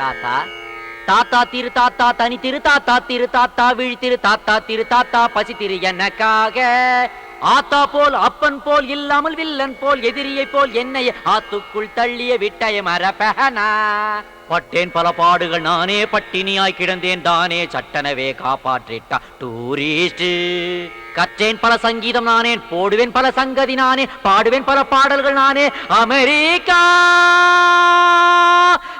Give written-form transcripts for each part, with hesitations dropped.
தாத்தா தாத்தா திரு தாத்தா தனி திரு தாத்தா திரு தாத்தா விழி திரு தாத்தா திரு தாத்தா பசி திரு எனக்காக ஆத்தா போல் அப்பன் போல் இல்லாமல் வில்லன் போல் எதிரியை போல் என்னை ஆத்துக்குள் தள்ளிய விட்டய மரபனா பட்டேன் பல பாடுகள் நானே பட்டினியாய் கிடந்தேன் தானே சட்டனவே காப்பாற்றிட்டா டூரிஸ்ட் கற்றேன் பல சங்கீதம் நானே போடுவேன் பல சங்கதி நானே பாடுவேன் பல பாடல்கள் நானே அமெரிக்கா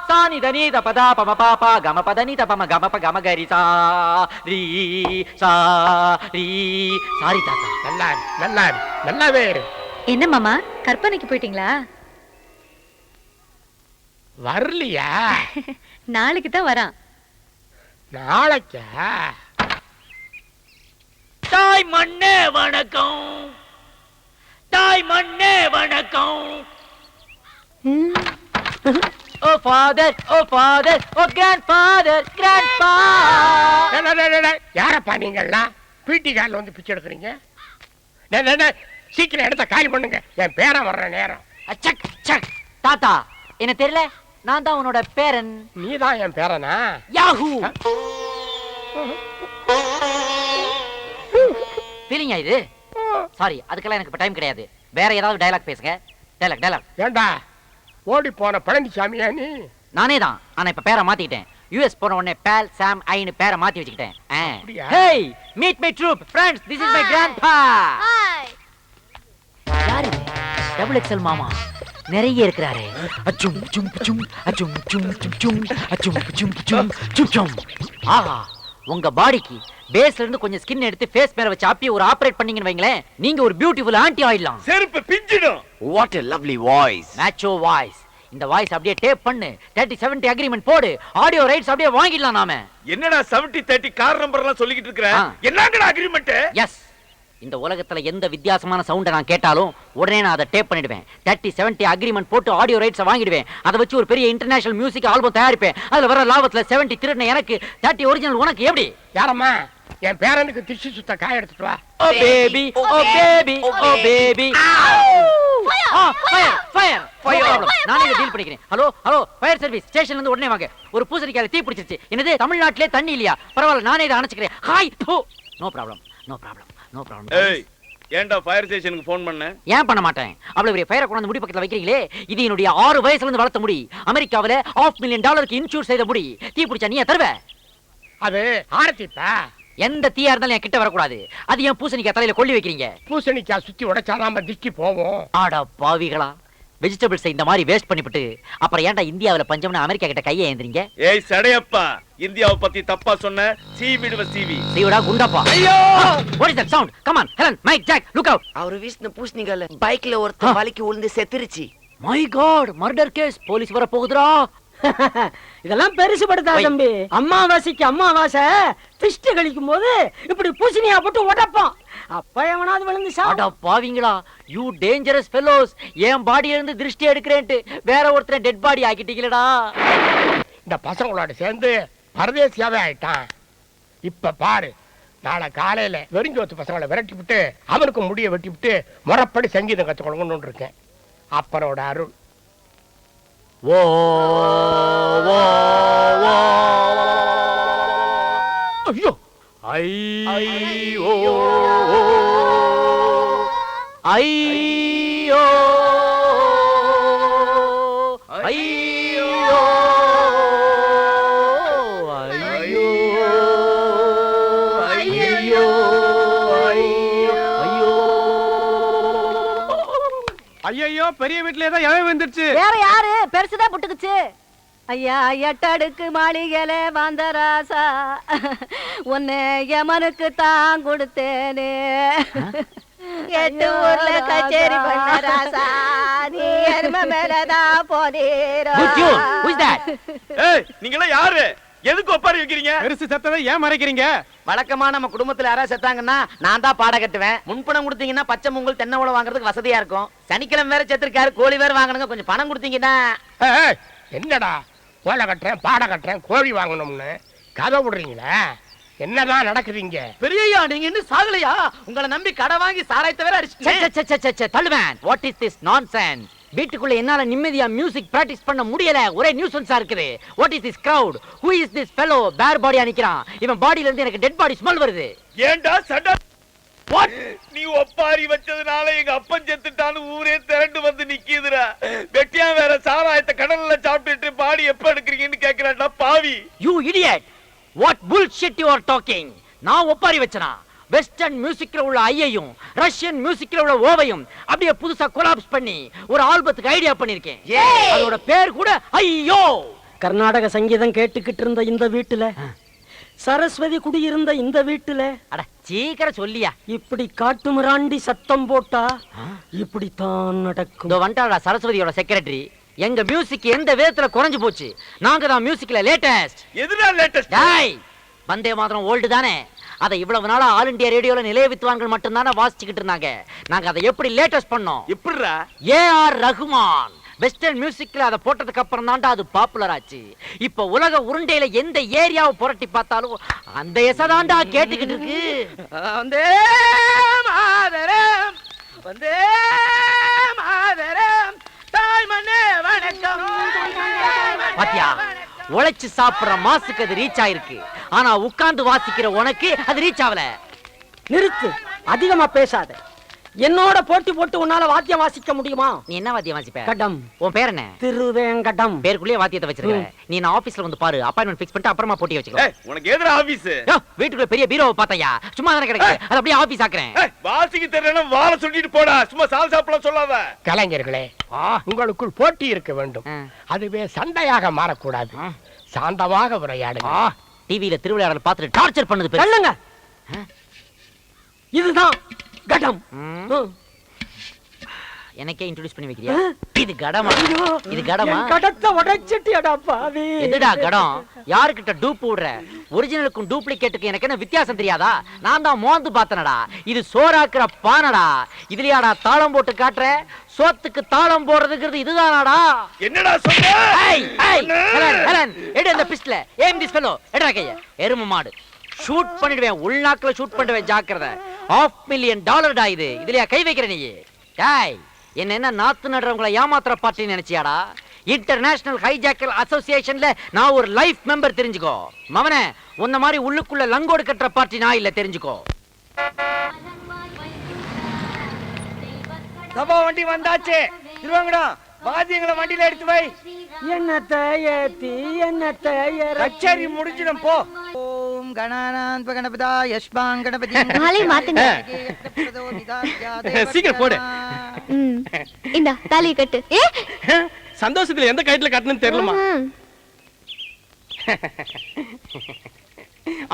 சானி தனி தபதா பம பாப்பா கம பதனி தபம கமப கமகரி சா ரீ சா ரீ சாரி தாத்தா. நல்லா நல்லா நல்லாவே. என்ன மாமா கற்பனைக்கு போயிட்டீங்களா? வரலையா? நாளைக்கு தான் வரான். நாளைக்கா? தாய் மண்ணே வணக்கம், தாய் மண்ணே வணக்கம். ஓ ஃபாதர், ஓ ஃபாதர், ஓ கிராண்ட்ஃபாதர், கிராண்ட்பா. யாரப்பா நீங்கள்லாம் பீட்டி காலில் வந்து பிச்சை எடுக்கிறீங்க? சீக்கிரம் இடத்த காலி பண்ணுங்க, என் பேரன் வர்ற நேரம். சக் சக். தாத்தா என்ன தெரியல, நான் தான் உன்னோட பேரன். நீ தான் என் பேரனா? யாஹூ. ஃபீலிங்கா இது? சாரி, அதுக்கெல்லாம் எனக்கு டைம் கிடையாது. வேற ஏதாவது டயலாக் பேசுங்க. Dialogue dialogue. ஏண்டா ஓடி போன பழனிசாமியா நீ? நானே தான், ஆனா இப்ப பேரை மாத்திக்கிட்டேன். யுஎஸ் போன உடனே பேல் சாம் ஐன்னு பேரை மாத்தி வச்சுக்கிட்டேன். Hey meet my troupe friends, this is my grandpa. Hi. யாரு இது? டபுள் எக்ஸ்எல் மாமா நிறைய இருக்கிறாரே. அச்சும் சும் சும் அச்சும் சும் சும் சும் அச்சும் சும் சும் சும் சும். ஆஹா, உங்க பாடிக்கு பேஸ்ல இருந்து கொஞ்சம் ஸ்கின் எடுத்து ஃபேஸ் மேல வச்சு அப்படியே ஒரு ஆபரேட் பண்ணீங்கன்னு வைங்களேன், நீங்க ஒரு பியூட்டிஃபுல் ஆன்ட்டி ஆயிடலாம். செருப்பு பிஞ்சிடும். What a lovely voice. Macho voice. இந்த வாய்ஸ் அப்படியே டேப் பண்ணு, 30-70 அக்ரிமெண்ட் போடு, ஆடியோ ரைட்ஸ் அப்படியே வாங்கிடலாம் நாம. என்னடா 70-30 கார் நம்பர் எல்லாம் சொல்லிக்கிட்டு இருக்கற? என்னங்கடா அக்ரிமெண்ட்? எஸ், இந்த உலகத்துல எந்த வித்தியாசமான சவுண்ட நான் கேட்டாலும் உடனே நான் அதை டேப் பண்ணிடுவேன். 30-70 அக்ரிமெண்ட் போட்டு ஆடியோ ரைட்ஸ் வாங்கிடுவேன். அதை வச்சு ஒரு பெரிய இன்டர்நேஷனல் மியூசிக் ஆல்பம் தயாரிப்பேன். அதுல வர லாபத்துல 70 திருடுன எனக்கு, 30 ஒரிஜினல் உனக்கு. எப்படி? யாரம்மா என் பேரனுக்கு திஷி சுத்த காய எடுத்துட்டு வா. ஓ பேபி, ஓ பேபி, ஓ பேபி. Fire fire fire. நானே இத டீல் பண்ணிக்கிறேன். ஹலோ ஹலோ, ஃபயர் சர்வீஸ் ஸ்டேஷன்ல இருந்து உடனே வாங்க. ஒரு பூசணிக்காயில தீ பிடிச்சிருச்சு. என்னது, தமிழ்நாட்டிலே தண்ணி இல்லையா? பரவாயில்ல, நானே இத அணைச்சுக்கிறேன். Hi. No problem, no problem, no problem. ஏய், ஏன்டா ஃபயர் ஸ்டேஷனுக்கு ஃபோன் பண்ண? ஏன் பண்ண மாட்டேன்? அவ்வளவு பெரிய ஃபயரை கொண்டு முடி பக்கத்துல வைக்கிறீங்களே, இது என்னுடைய 6 வயசுல இருந்து வளர்த்த முடி. அமெரிக்காவில $500,000 இன்சூர் செய்த முடி. தீ பிடிச்சா நீ தருவ? அது ஆரத்திப்பா. எந்த தீயா இருந்தாலும் என் கிட்ட வரக்கூடாது. அது என் பூசணிக்காய் தலையில கொள்ளி வைக்கிறீங்க. பூசணிக்காய் சுத்தி உடைச்சாதான் திருஷ்டி போவோம். ஆடா பாவிகளா, வெஜிடபிள்ஸ் இந்த மாதிரி வேஸ்ட் பண்ணிவிட்டு அப்புறம் ஏன்டா இந்தியாவுல பஞ்சம்னு அமெரிக்கா கிட்ட கையை ஏந்திரீங்க? ஏய் சடையப்பா, இந்தியாவை பத்தி தப்பா சொன்ன சீவிடுவ சீவி. சீவிடா குண்டப்பா. ஐயோ, what is that sound? Come on, Helen, Mike, Jack, look out. அவரு வீசின பூசணிக்கால பைக்ல ஒருத்தன் வலிக்கு விழுந்து செத்துருச்சு. My God, murder case. Police வர போகுதுடா. இதெல்லாம் பெருசு படுத்தா தம்பி. அம்மாவாசைக்கு அம்மாவாசை திஷ்டி கழிக்கும் போது இப்படி பூசணியா போட்டு உடைப்பான். அப்ப எவனாவது விழுந்து சாடா பாவிங்களா, யூ டேஞ்சரஸ் ஃபெலோஸ். என் பாடியில இருந்து திருஷ்டி எடுக்கிறேன்ட்டு வேற ஒருத்தரை டெட் பாடி ஆக்கிட்டீங்களடா. இந்த பசங்களோட சேர்ந்து பரதேசியாவே ஆயிட்டான். இப்ப பாரு, நாளை காலையில வெறிஞ்சோத்து பசங்களை விரட்டி விட்டு அவனுக்கு முடிய வெட்டி விட்டு முறைப்படி சங்கீதம் கத்து கொடுக்கணும்னு இருக்கேன். அப்பனோட அருள். ஓ ஓ ஓ. ஐயோ ஐயோ ஐயோ ஐயோ ஐயோ ஐயோ, பெரிய வீட்ல ஏதோ எவன் வந்துருச்சு. வேற யாரு? பெருசுதான் புட்டுக்குச்சு. ஐயா எட்டடுக்கு மாளிகையில வந்த ராசா, உன்னை யமனுக்கு தான் கொடுத்தேனே. 8 ஊர்ல கச்சேரி பண்ண ராசா, நீ எருமை மேலதான் போனீரா. ஏய், நீங்களா யாரு? எதுக்கு ஒப்பாரி வைக்கிறீங்க? பெருசு செத்ததை ஏன் மறைக்கிறீங்க? வழக்கமா நம்ம குடும்பத்துல யாராவது செத்தாங்கன்னா நான் தான் பாட கட்டுவேன். முன்பணம் கொடுத்தீங்கன்னா பச்சை மூங்கல் தென்னை உழவு வாங்குறதுக்கு வசதியா இருக்கும். சனிக்கிழமை வேற செத்துருக்காரு, கோழி வேற வாங்கணுங்க. கொஞ்சம் பணம் கொடுத்தீங்கன்னா. என்னடா கோழை கட்டுறேன், பாட கட்டுறேன், கோழி வாங்கணும்னு கதை விடுறீங்களா? என்னதான் நடக்குதுங்க? பெரியய்யா, நீங்க இன்னும் சாகலையா? உங்களை நம்பி கடை வாங்கி சாராயத்தை வேற அடிச்சு தள்ளுவேன். What is this nonsense? வீட்டுக்குள்ள என்னால நிம்மதியா மியூசிக் பிராக்டிஸ் பண்ண முடியல. ஒரே நியூசன்ஸா இருக்குது. What is this crowd? Who is this fellow? பேர் பாடியா நிக்கிறான். இவன் பாடியில இருந்து எனக்கு டெட் பாடி ஸ்மெல் வருது. ஏண்டா சண்டா? நீ ஒப்பாரி வச்சதுனால எங்க அப்பன் செத்துட்டான்னு ஊரே திரண்டு வந்து நிக்குதுடா. வெட்டியா வேற சாராயத்தை கடல்ல சாப்பிட்டுட்டு பாடி எப்ப எடுக்கிறீங்கன்னு கேக்குறான்டா பாவி. You idiot. What bullshit you are talking? நான் ஒப்பாரி வச்சனா? வெஸ்டர்ன் மியூசிக்ல உள்ள ஐயையும் ரஷ்யன் மியூசிக்ல உள்ள ஓவையும் அப்படியே புதுசா கொலாப்ஸ் பண்ணி ஒரு ஆல்பத்துக்கு ஐடியா பண்ணிருக்கேன். அதோட பேர் கூட ஐயோ. கர்நாடக சங்கீதம் கேட்டுக்கிட்டு இருந்த இந்த வீட்டுல, சரஸ்வதி குடியிருந்த இந்த வீட்டுல, அட சீக்கிரம் சொல்லியா. இப்படி காட்டு மிராண்டி சத்தம் போட்டா இப்படித்தான் நடக்கும். இதோ வந்துட்டாடா சரஸ்வதியோட செக்ரட்டரி. எங்க மியூசிக் எந்த விதத்துல குறைஞ்சு போச்சு? நாங்க தான் மியூசிக்ல லேட்டஸ்ட். எதுடா லேட்டஸ்ட்? டேய், வந்தே மாதரம் ஓல்டு தானே. அதை இவ்வளவு நாளா ஆல் இந்தியா ரேடியோல நிலைய வித்வான்கள் மட்டும் தானே வாசிச்சுக்கிட்டு இருந்தாங்க. நாங்க அதை எப்படி லேட்டஸ்ட் பண்ணோம்? எப்படிடா? ஏஆர் ரஹ்மான் வெஸ்டர்ன் மியூசிக்ல அதை போட்டதுக்கு அப்புறம் தான்டா அது பாப்புலர் ஆச்சு. இப்ப உலக உருண்டையில எந்த ஏரியாவை புரட்டி பார்த்தாலும் அந்த எசதாண்டா கேட்டுக்கிட்டு இருக்கு. வந்தே மாதரம், வந்தே மாதரம், தாய் மண்ணே வணக்கம். பாத்தியா, உழைச்சு சாப்பிடுற மாசுக்கு அது ரீச் ஆயிருக்கு. ஆனா உட்கார்ந்து வாசிக்கிற உனக்கு அது ரீச் ஆகல. நிறுத்து, அதிகமா பேசாத. என்னோட போட்டி போட்டு உன்னால வாத்தியம் வாசிக்க முடியுமா? நீ என்ன வாத்தியம் வாசிப்ப? கடம். உன் பேர் என்ன? திருவேங்கடம். பேருக்குள்ளே வாத்தியத்தை வச்சிருக்க. நீ நான் ஆபீஸ்ல வந்து பாரு, அப்பாயின்மெண்ட் ஃபிக்ஸ் பண்ணிட்டு அப்புறமா போட்டி வச்சுக்கோ. உனக்கு எதுடா ஆபீஸ்? வீட்டுக்குள்ள பெரிய பீரோவை பார்த்தையா? சும்மா தானே கிடக்கு. அது அப்படியே ஆபீஸ் ஆக்குறேன். வாசிக்கு தெரியலன்னா வாழ சொல்லிட்டு போடா. சும்மா சால் சாப்பிடலாம் சொல்லாத. கலைஞர்களே, உங்களுக்குள் போட்டி இருக்க வேண்டும். அதுவே சண்டையாக மாறக்கூடாது. சாந்தமாக உரையாடுங்க. டிவியில திருவிளையாடல் பார்த்துட்டு டார்ச்சர் பண்ணுது பேர். சொல்லுங்க. இதுதான் கடம். எனக்கே இன்ட்ரோடியூஸ் பண்ணி வைக்கிறியா? இது கடமா? இது கடமா? கடத்தை உடைச்சிட்டியடா பாவி. எதுடா கடம்? யாருக்கிட்ட டூப் விடுற? ஒரிஜினலுக்கும் டூப்ளிகேட்டுக்கும் எனக்கு என்ன வித்தியாசம் தெரியாதா? நான் தான் மோந்து பார்த்தனடா. இது சோறாக்குற பானடா. இதுலயாடா தாளம் போட்டு காட்டுற? சோத்துக்கு தாளம் போடுறதுங்கிறது இதுதானாடா? என்னடா சொல்ற? ஹெலன், ஹெலன், எடு அந்த பிஸ்டல. ஏம் திஸ் ஃபெலோ. எடா கைய. எரும மாடு. ஷூட் பண்ணிடுவேன். உள்நாக்குல ஷூட் பண்ணுவேன். ஜாக்கிரதை. $500,000 இது. இதுலயா கை வைக்கிற நீ? டேய், என்ன நாத்து நடுறவங்களை ஏமாத்துற பார்ட்டி நினைச்சியாடா? இன்டர்நேஷனல் ஹைஜாக்கர் அசோசியேஷன்ல நான் ஒரு லைஃப் மெம்பர், தெரிஞ்சுக்கோ. மவனே, உன்ன மாதிரி உள்ளுக்குள்ள லங்கோடு கட்டுற பார்ட்டி நான் இல்ல, தெரிஞ்சுக்கோ. சபா வண்டி வந்தாச்சு. திருவாங்கடா, வாத்தியங்களை வண்டியில எடுத்து வை. என்னத்தை ஏத்தி என்னத்தை கச்சேரி முடிஞ்சிடும் போ. ஓம் கணானான் கணபதா யஷ்பான் கணபதி. நாளை மாத்துங்க. சீக்கிரம் போடு. இந்த தாலியை கட்டு. சந்தோஷத்துல எந்த கைட்ல கட்டணும்னு தெரியலமா.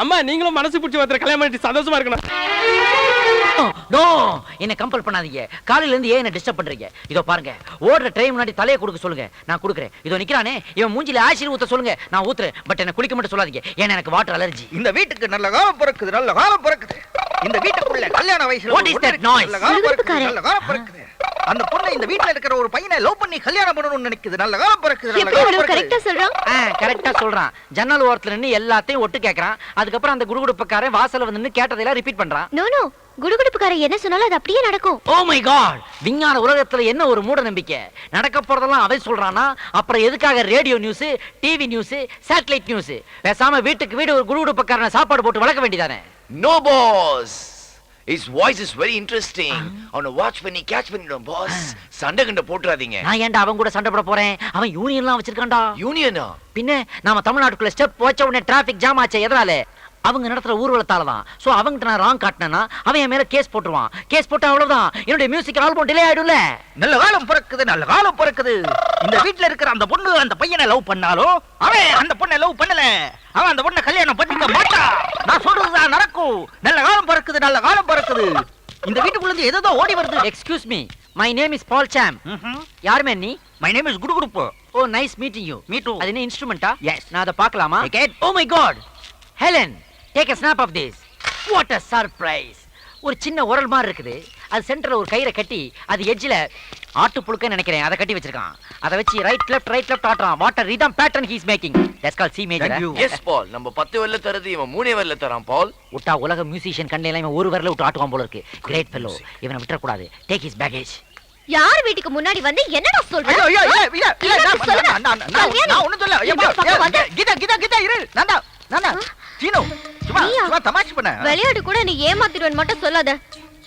அம்மா, நீங்களும் மனசு பிடிச்சி ஒருத்தர் கல்யாணம் பண்ணிட்டு சந்தோஷமா இருக்கணும். நோ, என்ன கம்பல் பண்ணாதீங்க. காலையில இருந்து ஏன் என்ன டிஸ்டர்ப் பண்றீங்க? இதோ பாருங்க, ஓடுற ட்ரெயின் முன்னாடி தலையை கொடுக்க சொல்லுங்க, நான் கொடுக்குறேன். இதோ நிக்கிறானே, இவன் மூஞ்சில ஆசிட் ஊத்த சொல்லுங்க, நான் ஊத்துறேன். பட் என்ன குளிக்க மட்டும் சொல்லாதீங்க, ஏன்னா எனக்கு வாட்டர் அலர்ஜி. இந்த வீட்டுக்கு நல்ல காலம் பிறக்குது, நல்ல காலம் பிறக்குது. இந்த வீட்டுக்குள்ள கல்யாண வயசுல What is that noise? நல்ல காலம் பிறக்குது, நல்ல காலம் பிறக்குது. அந்த பொண்ணு இந்த வீட்ல இருக்கிற ஒரு பையனை லவ் பண்ணி கல்யாணம் பண்ணணும்னு நினைக்குது. நல்ல காலம் பிறக்குது, நல்ல காலம் பிறக்குது. கரெக்ட்டா சொல்றான். கரெக்டா சொல்றான். ஜன்னல் ஓரத்துல நின்னு எல்லாத்தையும் ஒட்டு கேக்குறான். அதுக்கப்புறம் அந்த குடுகுடுப்பக்காரன் வாசல்ல வந்து நின்னு கேட்டதெல்லாம் ரிப்பீட் பண்றான். நோ நோ, குடுகுடுப்புக்காரன் என்ன சொன்னாலும் அது அப்படியே நடக்கும். ஓ மை காட், விஞ்ஞான உலகத்துல என்ன ஒரு மூட நம்பிக்கை. நடக்க போறதெல்லாம் அவன் சொல்றானா? அப்புறம் எதுக்காக radio news, TV news, satellite news? பேசாம வீட்டுக்கு வீடு ஒரு குடுகுடுப்பக்காரனை சாப்பாடு போட்டு வளர்க்க வேண்டியதானே? No, boss. His voice is very interesting. On a watch when he catch when you boss. சண்டை கண்ட போட்டுறாதீங்க. நான் ஏன்டா அவன் கூட சண்டை போட போறேன்? அவன் யூனியன்லாம் வச்சிருக்கான்டா. யூனியனா? பின்ன நாம தமிழ்நாட்டுக்குள்ள ஸ்டெப் வச்ச உடனே டிராபிக் ஜாம் ஆச்சு. எதனால? அவங்க நடத்துற ஊர்வலத்தால தான். சோ அவங்கிட்ட நான் ராங் காட்டினா அவன் என் மேல கேஸ் போட்டுருவான். கேஸ் போட்டா அவ்வளவுதான், என்னுடைய மியூசிக் ஆல்பம் டிலே ஆயிடும்ல. நல்ல காலம் பிறக்குது, நல்ல காலம் பிறக்குது. இந்த வீட்ல இருக்கிற அந்த பொண்ணு அந்த பையனை லவ் பண்ணாலும் அவன் அந்த பொண்ணை லவ் பண்ணல. அவன் அந்த பொண்ணை கல்யாணம் பண்ணிக்க மாட்டான். நான் சொல்றதுதான் நடக்கும். நல்ல காலம் பிறக்குது, நல்ல காலம் பிறக்குது. இந்த வீட்டுக்குள்ள இருந்து ஏதோ ஓடி வருது. Excuse me, my name is Paul Sam. யாருமே நீ? மை நேம் இஸ் குடுகுடுப்பு. Oh nice meeting you. Me too. அது என்ன இன்ஸ்ட்ருமெண்டா? Yes. நான் அத பார்க்கலாமா? Oh my god, Helen, take a snap of this. What a surprise. ஒரு சின்ன உரல் மாதிரி இருக்குது. அது சென்டர்ல ஒரு கயிறை கட்டி அது எட்ஜ்ல ஆட்டு புழுக்க நினைக்கிறேன் அதை கட்டி வச்சிருக்கான். அதை வச்சு ரைட் லெஃப்ட் ஆட்றான். What a rhythm pattern he is making. That's called C major. Yes, Paul. நம்ம 10 வரல தரது இவன் 3 வரல தரான், Paul. உட்டா உலக மியூசிஷியன் கண்டையில இவன் ஒரு வரல விட்டு ஆட்டுவான் போல இருக்கு. Great fellow. இவனை விட்டுற கூடாது. Take his baggage. யார் வீட்டுக்கு முன்னாடி வந்து என்னடா சொல்ற? ஐயோ, ஐயோ, இல்ல, இல்ல, இல்ல, என்னடா நான் சொல்லுங்க? நான் ஒண்ணும் சொல்லல. இந்த பக்கம் வந்து. கீதா, இரு. நான்தான். சீனு, சும்மா நீயா? தமாஷ் பண்ண. விளையாட்டு கூட நீ ஏமாத்திடுவேன்னு மட்டும் சொல்லாத.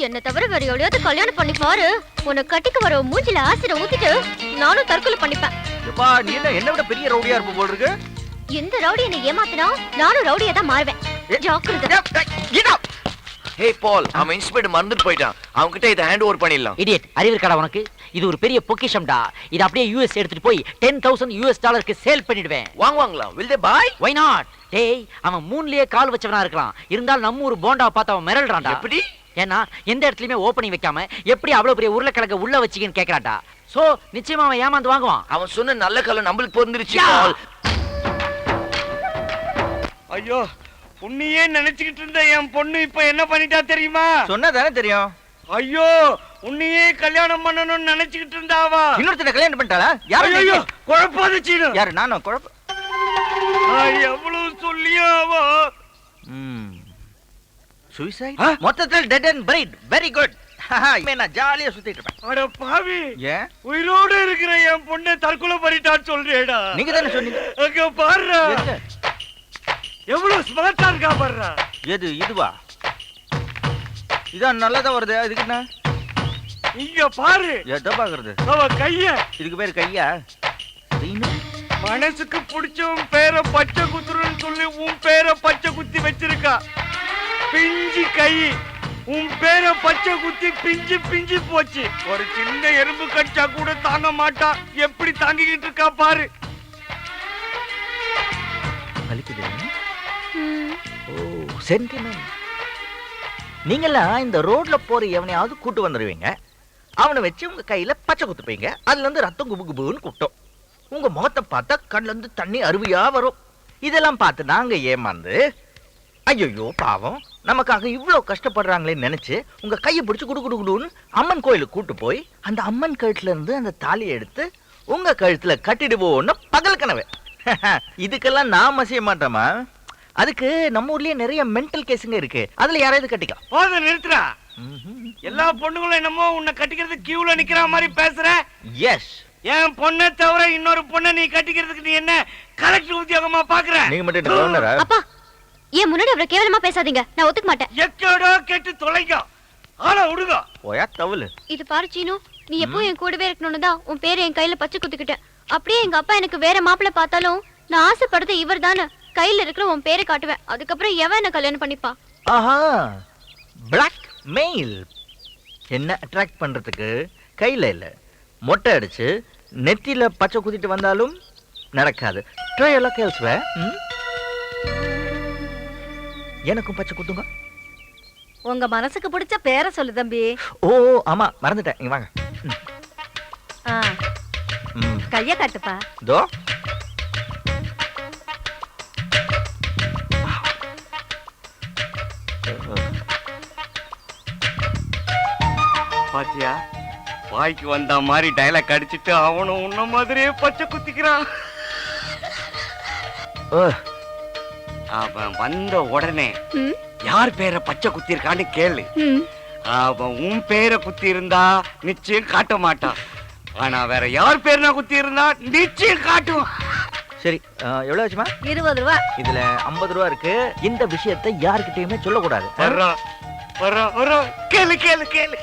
என்ன தவிர வேற எவ்வளவு கல்யாணம் பண்ணி பாரு. உன்னை கட்டிக்கு வர மூஞ்சில ஆசிட ஊத்திட்டு நானும் தற்கொலை பண்ணிப்பேன். எப்பா, நீ என்ன விட பெரிய ரவுடியா இருப்ப போல இருக்கு. இந்த ரவுடி என்னை ஏமாத்தினா நானும் ரவுடியா தான் மாறுவேன். ஜாக்கிரதை. கீதா, ஹே பால், அவன் இன்ஸ்பெக்டர் மறந்துட்டு போயிட்டான். அவங்க கிட்ட இதை ஹேண்ட் ஓவர் பண்ணிடலாம். இடியட், அறிவு இருக்காடா உனக்கு? இது ஒரு பெரிய பொக்கிஷம்டா. இது அப்படியே யூஎஸ் எடுத்துட்டு போய் $10,000 சேல் பண்ணிடுவேன். வாங்குவாங்களா? will they buy? Why not? டேய், அவன் மூணுலயே கால் வச்சவனா இருக்கலாம். இருந்தாலும் நம்ம ஒரு போண்டா பார்த்து அவன் மிரள்றான்டா. எப்படி? ஏன்னா எந்த இடத்துலயுமே ஓப்பனிங் வைக்காம எப்படி அவ்வளவு பெரிய உருளைக்கிழங்க உள்ள வச்சிக்கன்னு கேக்குறான்டா. சோ நிச்சயமா அவன் ஏமாந்து வாங்குவான். அவன் சொன்ன நல்ல காலம் நம்மளுக்கு பொருந்துருச்சு யா. பால். ஐயோ, உன்னையே நினைச்சுக்கிட்டு இருந்த என் பொண்ணு இப்ப என்ன பண்ணிட்டா தெரியுமா? சொன்னதானே தெரியும். ஐயோ, உன்னையே கல்யாணம் பண்ணணும்னு நினைச்சுக்கிட்டு இருந்தாவா? இன்னொருத்தனை கல்யாணம் பண்ணிட்டாளா? யாரு? ஐயோ, குழப்பாத சீனு. யாரு? நானும் குழப்ப. எவ்வளவு சொல்லியாவா? சூசைட்? மொத்தத்தில் dead and buried. Very good. நான் ஜாலியா சுத்திட்டு இருப்பேன். அட பாவி, ஏன் உயிரோடு இருக்கிற என் பொண்ணை தற்கொலை பண்ணிட்டான்னு சொல்றியேடா? நீங்க தானே சொன்னீங்க. அங்க பாருடா, எங்க? எவ்வளவு ஸ்மார்ட்டா இருக்கா பாருடா. எது இதுவா? இதான் நல்லதா வருது. இதுக்கு என்ன? இங்க பாரு, எதை பாக்குறது? அவ கைய. இதுக்கு பேரு கையா? மனசுக்கு பிடிச்சவன் பேரை பச்சை குத்துறன்னு சொல்லி உன் பேரை பச்சை குத்தி வச்சிருக்கா. பிஞ்சு கை, உன் பேரை பச்சை குத்தி பிஞ்சு பிஞ்சு போச்சு. ஒரு சின்ன எறும்பு கடிச்சா கூட தாங்க மாட்டா. எப்படி தாங்கிக்கிட்டு இருக்கா பாரு. வலிக்குது. ஓ, சென்டிமெண்ட். நீங்கெல்லாம் இந்த ரோட்ல போற எவனையாவது கூட்டு வந்துருவீங்க. அவனை வச்சு உங்க கையில பச்சை குத்துப்பீங்க. அதுல இருந்து ரத்தம் குபு குபுன்னு கூட்டம். உங்க முகத்தை பார்த்தா கண்ணுல இருந்து தண்ணி அருவியா வரும். இதெல்லாம் பார்த்து நாங்க ஏமாந்து, ஐயோ பாவம் நமக்காக இவ்வளவு கஷ்டப்படுறாங்களேன்னு நினைச்சு உங்க கையை பிடிச்சு குடு குடு குடுன்னு அம்மன் கோயிலுக்கு கூட்டு போய் அந்த அம்மன் கழுத்துல இருந்து அந்த தாலியை எடுத்து உங்க கழுத்துல கட்டிடுவோன்னு பகல் கனவு. இதுக்கெல்லாம் நான் மசிய மாட்டோமா? அதுக்கு நம்ம ஊர்லயே நிறைய மென்டல் கேஸுங்க இருக்கு. அதுல யாராவது கட்டிக்கலாம். போத நிறுத்துறா. எல்லா பொண்ணுங்களும் என்னமோ உன்னை கட்டிக்கிறது கியூல நிக்கிற மாதிரி பேசுற. எஸ், என் பொண்ணை தவிர இன்னொரு பொண்ணை நீ கட்டிக்கிறதுக்கு நீ என்ன கலெக்டர் உத்தியோகமா பாக்குற? நீங்க மட்டும் என்ன கவர்னரா? அப்பா, ஏன் முன்னாடி அவரை கேவலமா பேசாதீங்க. நான் ஒத்துக்க மாட்டேன். எக்கடோ கேட்டு தொலைங்க. ஆள விடுங்க. ஓயா தவுலு. இது பாரு சீனு, நீ எப்பவும் என் கூடவே இருக்கணும்னு தான் உன் பேரை என் கையில பச்சை குத்திக்கிட்டேன். அப்படியே எங்க அப்பா எனக்கு வேற மாப்பிள்ளை பார்த்தாலும் நான் ஆசைப்படுறது இவர் தானே. கையில இருக்கிற உன் பேரை காட்டுவேன். அதுக்கப்புறம் எவன் என்ன கல்யாணம் பண்ணிப்பா? ஆஹா, பிளாக் மெயில். என்ன அட்ராக்ட் பண்றதுக்கு கையில இல்ல, மொட்டை அடிச்சு நெத்தியில பச்சை குத்திட்டு வந்தாலும் நடக்காது. ட்ரை எல்லாம் கேள்சுவே. எனக்கும் பச்சை குத்துங்க. உங்க மனசுக்கு பிடிச்ச பேரை சொல்லு தம்பி. ஓ ஆமா, மறந்துட்டேன். இங்க வாங்க. கைய காட்டுப்பா. தோ பாத்தியா, வாய்க்கு வந்த மாதிரி டைலாக் அடிச்சிட்டு அவனும் உன்ன மாதிரியே பச்சை குத்திக்கிறான். அவன் வந்த உடனே யார் பேரை பச்சை குத்தி இருக்கான்னு கேளு. அவன் உன் பேரை குத்தி இருந்தா நிச்சயம் காட்ட மாட்டான். ஆனா வேற யார் பேர் நான் குத்தி இருந்தா நிச்சயம் காட்டுவான். சரி, எவ்வளவு ஆச்சுமா? 20 ரூபா. இதுல 50 ரூபா இருக்கு. இந்த விஷயத்தை யாருக்கிட்டயுமே சொல்லக்கூடாது. கேளு கேளு கேளு.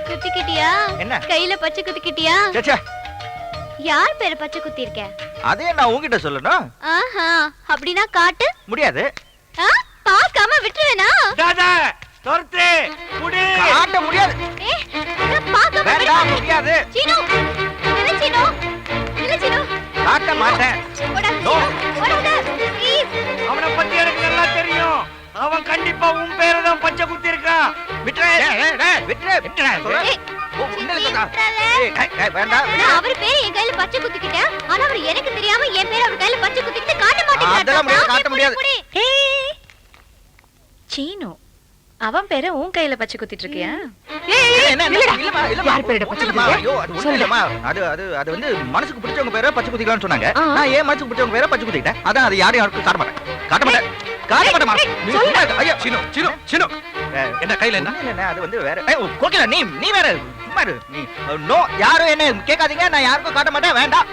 குத்திக்கிட்டியா? என்ன? கையில பச்சை குத்திக்கிட்டியா? சச்சா, யார் பேரை பச்சை குத்தி இருக்க? அதே நான் உங்ககிட்ட சொல்லணும். ஆஹா, அப்படின்னா காட்டு. முடியாது. பார்க்காம விட்டுருவேனா? தாதா தொர்த்தே குடி. காட்ட முடியாது. பார்க்காம வேண்டாம், முடியாது. சீனு, இல்ல சீனு, இல்ல சீனு. காட்ட மாட்டேன். அவனை பத்தி எனக்கு நல்லா தெரியும். அவன் கண்டிப்பா உன் பேரை தான் பச்சை குத்தி இருக்கான். விட்டுறே, விட்டுறே, விட்டுறே. அவர் பேரை என் கையில பச்சை குத்திக்கிட்டேன். ஆனா அவர் எனக்கு தெரியாம என் பேரை அவர் கையில பச்சை குத்திக்கிட்டு காட்ட மாட்டேங்கிறார். காட்ட முடியாது. சீனு, அவன் பேரை உன் கையில பச்சை குத்திட்டு இருக்கியா? அது வந்து மனசுக்கு பிடிச்சவங்க பேரை பச்சை குத்திக்கலாம்னு சொன்னாங்க. நான் ஏன் மனசுக்கு பிடிச்சவங்க பேரை பச்சை குத்திக்கிட்டேன். அதான் அது யாரும் யாருக்கும் காட்ட மாட்டேன். காட்ட மாட்டேன். காட்ட மாட்டேன். ஐயா, சினு, சினு, சினு. என்ன கையில என்ன அது வந்து வேற கோகிலா நீ வேற சும்மா இரு. நீ நோ யாரும் என்ன கேட்காதீங்க, நான் யாருக்கும் காட்ட மாட்டேன், வேண்டாம்.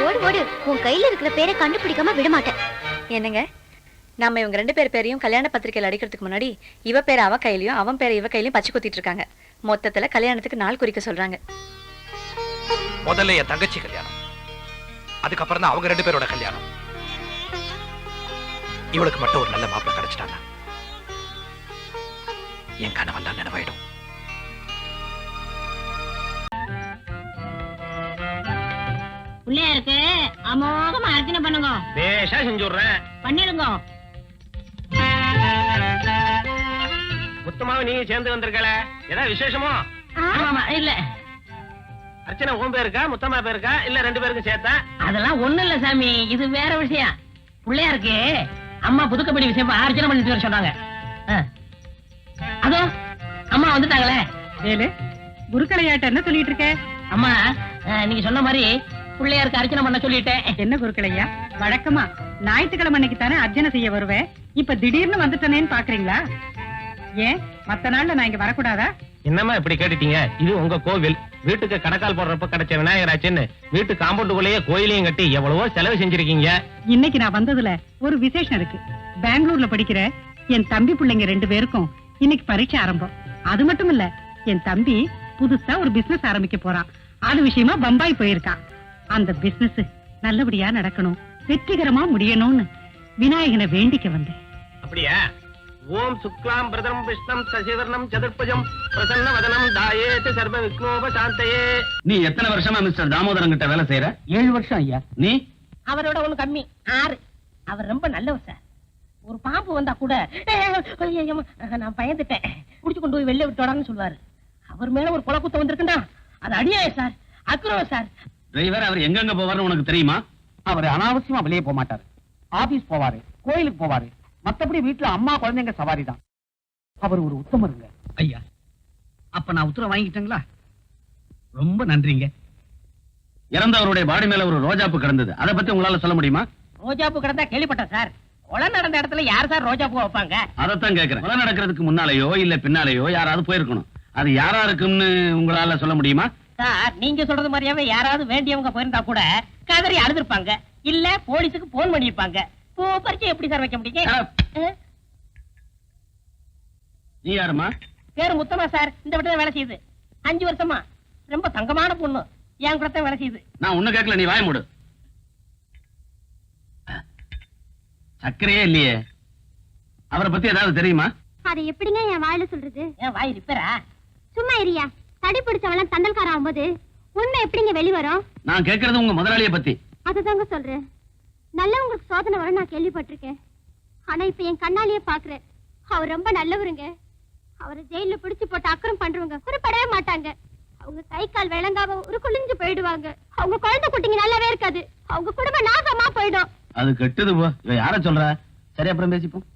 ஓடு ஓடு, உன் கையில இருக்கிற பேரை கண்டுபிடிக்காம விட மாட்டேன். என்னங்க, நாம இவங்க 2 பேர் பேரையும் கல்யாண பத்திரிக்கையில் அடிக்கிறதுக்கு முன்னாடி இவ பேரை அவ கையிலயும் அவன் பேரை இவ கையிலயும் பச்சை குத்திட்டு இருக்காங்க. மொத்தத்துல கல்யாணத்துக்கு நாள் குறிக்க சொல்றாங்க. முதல்ல என் தங்கச்சி கல்யாணம், அதுக்கப்புறம் தான் அவங்க 2 பேரோட கல்யாணம். இவளுக்கு மட்டும் ஒரு நல்ல மாப்பிள்ளை கிடைச்சிட்டாங்க, என் கனவெல்லாம் நினைவாயிடும். பிள்ளையாருக்கு அமோகமா அர்ச்சனை பண்ணுங்க. பேஷா செஞ்சுடுறேன். பண்ணிடுங்க. முத்தமாவை நீங்க சேர்ந்து வந்திருக்கல, ஏதாவது விசேஷமோ? ஆமா, இல்ல அர்ச்சனை உன் பேருக்கா முத்தம்மா பேருக்கா இல்ல 2 பேருக்கும் சேர்த்தா? அதெல்லாம் ஒண்ணு இல்ல சாமி, இது வேற விஷயம். பிள்ளையாருக்கு அம்மா புதுக்கப்படி விஷயமா அர்ச்சனை பண்ணிட்டு வர சொன்னாங்க. அதோ அம்மா வந்துட்டாங்களே. ஏழு குருக்களையாட்ட என்ன சொல்லிட்டு இருக்க? அம்மா, நீங்க சொன்ன மாதிரி பிள்ளையாருக்கு அர்ச்சனை பண்ண சொல்லிட்டேன். என்ன குருக்களையா, வழக்கமா ஞாயிற்றுக்கிழமை அன்னைக்கு தானே அர்ச்சனை செய்ய வருவேன், இப்ப திடீர்னு வந்துட்டனேன்னு பாக்குறீங்களா? ஏன் மத்த நாள்ல நான் இங்க வரக்கூடாதா? என்னம்மா இப்படி கேட்டுட்டீங்க? இது உங்க கோவில், வீட்டுக்கு கணக்கால் போடுறப்ப கிடைச்ச விநாயகராச்சுன்னு வீட்டு காம்பவுண்டுக்குள்ளேயே கோயிலையும் கட்டி எவ்வளவோ செலவு செஞ்சிருக்கீங்க. இன்னைக்கு நான் வந்ததுல ஒரு விசேஷம் இருக்கு. பெங்களூர்ல படிக்கிற என் தம்பி பிள்ளைங்க 2 பேருக்கும் இன்னைக்கு பரீட்சை ஆரம்பம். அது மட்டும் இல்ல, என் தம்பி புதுசா ஒரு பிசினஸ் ஆரம்பிக்க போறான். அது விஷயமா பம்பாய் போயிருக்கான். அந்த பிசினஸ் நல்லபடியா நடக்கணும், வெற்றிகரமா முடியணும்னு விநாயகனை வேண்டிக்க வந்தேன். அப்படியா? ஓம் சுக்லாம் பிரதம் விஷ்ணம் சசிவர்ணம் சதுர்புஜம் பிரசன்ன வதனம் தாயேத் சர்வ விக்னோபசாந்தயே. நீ எத்தனை வருஷமா மிஸ்டர் தாமோதரன் கிட்ட வேலை செய்யற? 7 வருஷம் ஐயா. நீ? அவரோட ஒண்ணு கம்மி, 6. அவர் ரொம்ப நல்லவர் சார். ஒரு பாம்பு வந்தா கூட நான் பயந்துட்டேன், குடிச்சு கொண்டு போய் வெளில விட்டோடான்னு சொல்லுவாரு. அவர் மேல ஒரு குலக்குத்தம் வந்திருக்குண்டா, அது அடியாய சார், அக்ரவம் சார். டிரைவர் அவர் எங்கெங்க போவார்னு உனக்கு தெரியுமா? அவர் அனாவசியமா வெளியே போக மாட்டாரு. ஆபீஸ் போவாரு, கோயிலுக்கு போவாரு, மத்தபடி வீட்டுல அம்மா குழந்தைங்க சவாரி தான். அவர் ஒரு உத்தமருங்க. ஐயா, அப்ப நான் உத்தரவு வாங்கிட்டேங்களா? ரொம்ப நன்றிங்க. இறந்தவருடைய பாடி மேல ஒரு ரோஜாப்பு கிடந்தது, அதை பத்தி உங்களால சொல்ல முடியுமா? ரோஜாப்பூ கிடந்தா கேள்விப்பட்டேன் சார். கொலை நடந்த இடத்துல யார் சார் ரோஜாப்பூ வைப்பாங்க? அதைத்தான் கேட்கிறேன். கொலை நடக்கிறதுக்கு முன்னாலேயோ இல்ல பின்னாலேயோ யாராவது போயிருக்கணும். அது யாரா இருக்கும்னு உங்களால சொல்ல முடியுமா? சார், நீங்க சொல்றது மாதிரியாவே யாராவது வேண்டியவங்க போயிருந்தா கூட கதறி அழுதுருப்பாங்க, இல்ல போலீஸுக்கு போன் பண்ணிருப்பாங்க. பரிச்சை எப்படி சார் வைக்க முடியும்? நீ யாருமா? பேரு முத்தமா சார், இந்த வீட்டுல வேலை செய்யுது. 5 வருஷமா. ரொம்ப தங்கமான பொண்ணு, என் கூட வேலை செய்யுது. நான் உன்ன கேட்கல, நீ வாய மூடு. சக்கரையே இல்லையே. அவரை பத்தி ஏதாவது தெரியுமா? அதை எப்படிங்க என் வாயில சொல்றது? என் வாய் ரிப்பேரா? சும்மா இரியா. தடி பிடிச்சவெல்லாம் தண்டல்கார ஆகும்போது உண்மை எப்படிங்க வெளிவரும்? நான் கேட்கறது உங்க முதலாளியை பத்தி. அதுதாங்க சொல்றேன். நல்லவங்களுக்கு சோதனை வர நான் கேள்விப்பட்டிருக்கேன். ஆனா இப்ப என் கண்ணாலேயே பாக்குறேன். அவர் ரொம்ப நல்லவருங்க. அவரை ஜெயில பிடிச்சு போட்டு அக்கறம் பண்றவங்க குறிப்படவே மாட்டாங்க. அவங்க கை கால் விளங்காம ஒரு குளிஞ்சு போயிடுவாங்க. அவங்க குழந்தை குட்டிங்க நல்லாவே இருக்காது. அவங்க குடும்பம் நாசமா போயிடும். அது கெட்டது போ. இவ யார சொல்ற? சரி, அப்புறம் பேசிப்போம்.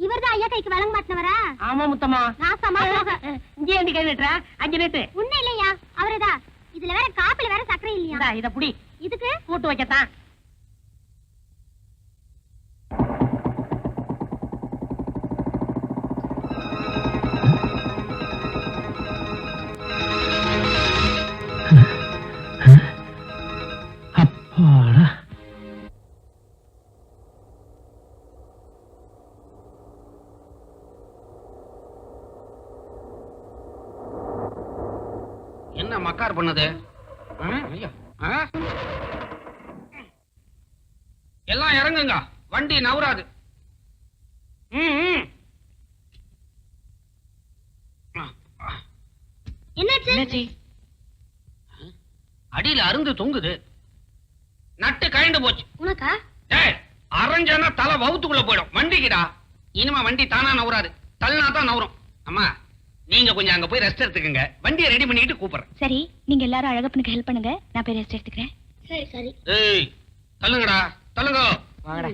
இவர்தான் ஐயா கைக்கு வழங்க மாட்டவரா? ஆமா முத்தமா. நாசமா போக. இங்கே ஏண்டி கை நீட்டுற? 5 நீட்டு. உன்ன இல்லையா? அவரேதான். இதுல வேற காப்பில வேற சக்கரை இல்லையா? இத புடி. இதுக்கு கூட்டு வைக்கத்தான். அப்பாடா. என்ன மக்கார் பண்ணது? எல்லாம் இறங்குங்க, வண்டி நவராது. என்னாச்சு? அடியில அருந்து தொங்குது, நட்டு கழண்டு போச்சு. உனக்கா? அரைஞ்சானா தலை வவுத்துக்குள்ள போயிடும். வண்டிக்குடா, இனிமே வண்டி தானா நவராது, தள்ளினா தான் நவரும். அம்மா, நீங்க கொஞ்சம் அங்க போய் ரெஸ்ட் எடுத்துக்கங்க, வண்டியை ரெடி பண்ணிட்டு கூப்பிடுறேன். சரி, நீங்க எல்லாரும் அழகப்பனுக்கு ஹெல்ப் பண்ணுங்க, நான் போய் ரெஸ்ட் எடுத்துக்கிறேன். சரி சரி. ஏய், தள்ளுங்கடா, தள்ளுங்க. வாங்கடா.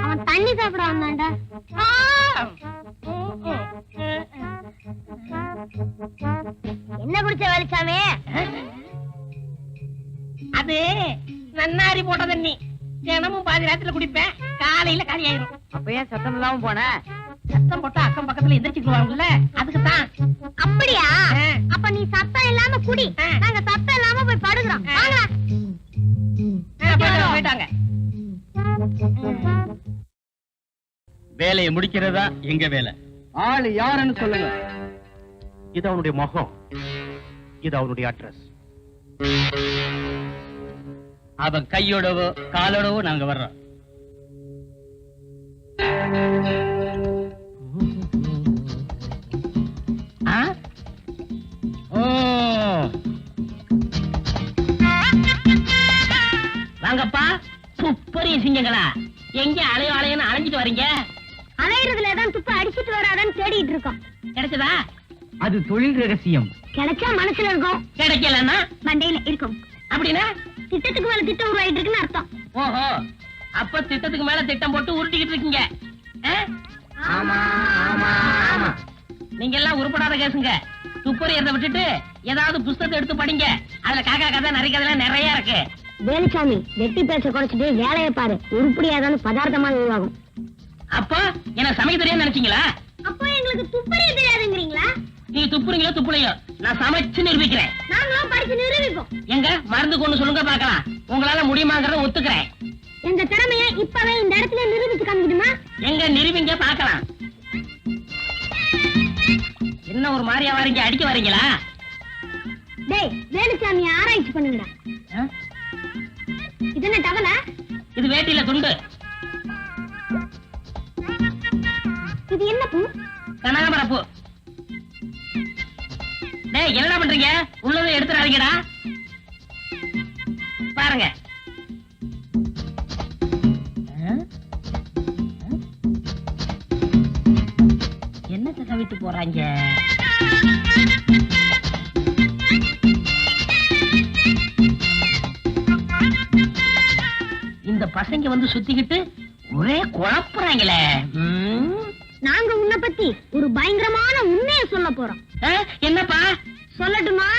அவன் தண்ணி சாப்பிட வந்தான்டா. என்ன குடிச்ச வேலுச்சாமி? அது நன்னாரி போட்ட தண்ணி. தினமும் பாதி ராத்திரில குடிப்பேன், காலையில காலி ஆயிரும். அப்ப ஏன் சத்தம் இல்லாம போன? சத்தம் போட்டா அக்கம் பக்கத்துல எந்திரிச்சுக்குவாங்கல்ல, அதுக்குதான். அப்படியா? அப்ப நீ சத்தம் இல்லாம குடி, நாங்க சத்தம் இல்லாம போய் படுக்கிறோம். போயிட்டாங்க. வேலையை முடிக்கிறதா எங்க வேலை. ஆளு யாருன்னு சொல்லுங்க. இது அவனுடைய முகம், இது அவனுடைய அட்ரஸ். அவன் கையோடவோ காலோடவோ நாங்க வர்றோம். வாங்கப்பா, துப்பறிய சிங்கங்களா, எங்க அலையோ அலையன்னு அலைஞ்சிட்டு வரீங்க? அலையிறதுல தான் துப்ப அடிச்சிட்டு வராதான்னு தேடிட்டு இருக்கோம். கிடைச்சதா? அது தொழில் ரகசியம். கிடைச்சா மனசுல இருக்கும், கிடைக்கலன்னா மண்டையில இருக்கும். அப்படின்னா திட்டத்துக்கு மேல திட்டம் உருவாயிட்டு இருக்குன்னு அர்த்தம். ஓஹோ, அப்ப திட்டத்துக்கு மேல திட்டம் போட்டு உருட்டிக்கிட்டு இருக்கீங்க. ஆமா ஆமா ஆமா. நீங்க எல்லாம் உருப்படாத கேசுங்க. துப்பறியறத விட்டுட்டு ஏதாவது புஸ்தகத்தை எடுத்து படிங்க. அதுல காக்கா கதை நரி கதை நிறைய இருக்கு. வேலுச்சாமி, வெட்டி பேச்ச குறைச்சிட்டு வேலையை பாரு. உருப்படியாதான்னு பதார்த்தமா உருவாகும். அப்போ என்ன சமைக்க தெரியாதுன்னு நினைச்சீங்களா? அப்போ எங்களுக்கு துப்பறிய தெரியாதுங்கிறீங்களா? நீ துப்புறீங்களோ துப்புலையோ, நான் சமைச்சு நிரூபிக்கிறேன். நாங்களும் படிச்சு நிரூபிப்போம். எங்க மருந்து கொண்டு சொல்லுங்க பார்க்கலாம். உங்களால முடியுமாங்கிறத ஒத்துக்கிறேன். எங்க திறமைய இப்பவே இந்த இடத்துல நிரூபிச்சு காமிக்கணுமா? எங்க நிரூபிங்க பார்க்கலாம். என்ன ஒரு மாதிரியா வரீங்க, அடிக்க வரீங்களா? டேய், வேலுச்சாமிய ஆராய்ச்சி பண்ணுங்கடா. இது என்ன டவல? இது வேட்டியில துண்டு. இது என்ன பூ? கனகாமர பூ. டேய், என்ன பண்றீங்க? உள்ளதை எடுத்துறாதீங்கடா. பாருங்க. என்ன சக விட்டு போறாங்க? இந்த பசங்க வந்து சுத்திக்கிட்டு ஒரே குழப்புறாங்களே. நாங்க உன்னை பத்தி ஒரு பயங்கரமான உண்மையை சொல்ல போறோம். என்னப்பா? சொல்லட்டுமா?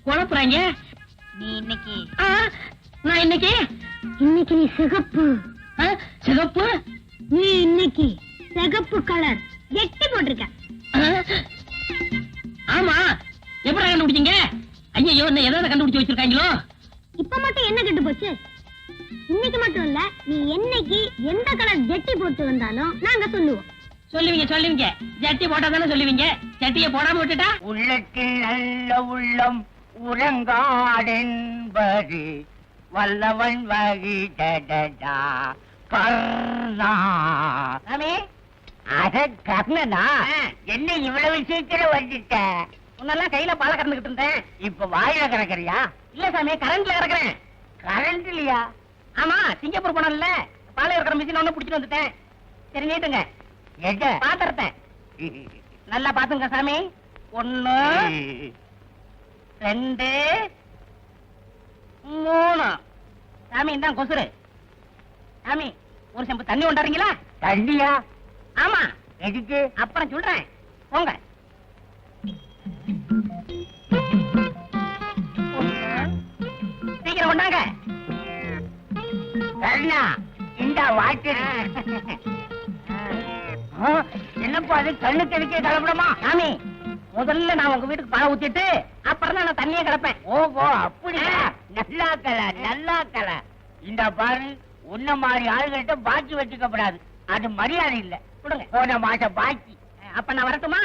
குழப்புறாங்க. நீ இன்னைக்கு நான் இன்னைக்கு நீ சிகப்பு. சிகப்பு? நீ இன்னைக்கு சிகப்பு கலர் எட்டி போட்டிருக்க. ஆமா, எப்படி கண்டுபிடிச்சீங்க? ஐயோ, என்ன எதாவது கண்டுபிடிச்சு வச்சிருக்காங்களோ? இப்ப மட்டும் என்ன கண்டு போச்சு? இன்னைக்கு மட்டும் இல்ல, நீ என்னைக்கு எந்த கலர் ஜெட்டி போட்டு வந்தாலும் நாங்க சொல்லுவோம். சொல்லுவீங்க. ஜட்டி போட்டா தானே சொல்லுவீங்க. ஜட்டியை போடாம விட்டுட்டா? உள்ளத்தில் நல்ல உள்ளம் உறங்காடென்பது வல்லவன் வகி டடடா கர்ணா. அட கர்ணனா, என்ன இவ்வளவு சீக்கிரம் வந்துட்ட? உன்னெல்லாம் கையில பால கறந்துகிட்டு இருந்தேன். இப்ப வாயில கறக்கறியா? இல்ல சாமி, கரண்ட்ல கறக்குறேன். கரண்ட் இல்லையா? ஆமா, சிங்கப்பூர் போனோம்ல, பால் கறக்கிற மிஷின் ஒண்ணு புடிச்சிட்டு வந்துட்டேன். சரி, நீட்டுங்க. எங்க பாத்திரத்தை நல்லா பாத்துங்க சாமி. 1 2 3. சாமி, இதான் கொசுரு. சாமி, ஒரு செம்பு தண்ணி கொண்டாடுறீங்களா? தண்ணியா? ஆமா. எதுக்கு? அப்புறம் சொல்றேன், போங்க. சீக்கிரம் கொண்டாங்க. கர்ணா, இந்த வாட்டர். என்னப்பா அது, கண்ணுக்கு எதுக்கே கலப்படமா? சாமி, முதல்ல நான் உங்க வீட்டுக்கு பாலை ஊத்திட்டு அப்புறம் தான் நான் தண்ணியே கிடப்பேன். ஓஹோ, அப்படியா? நல்லா கல. இந்த பாரு, உன்ன மாதிரி ஆளுகிட்ட பாக்கி வச்சுக்கப்படாது. அது மரியாதை இல்ல. கொடுங்க. போன மாசம் பாக்கி. அப்ப நான் வரட்டுமா?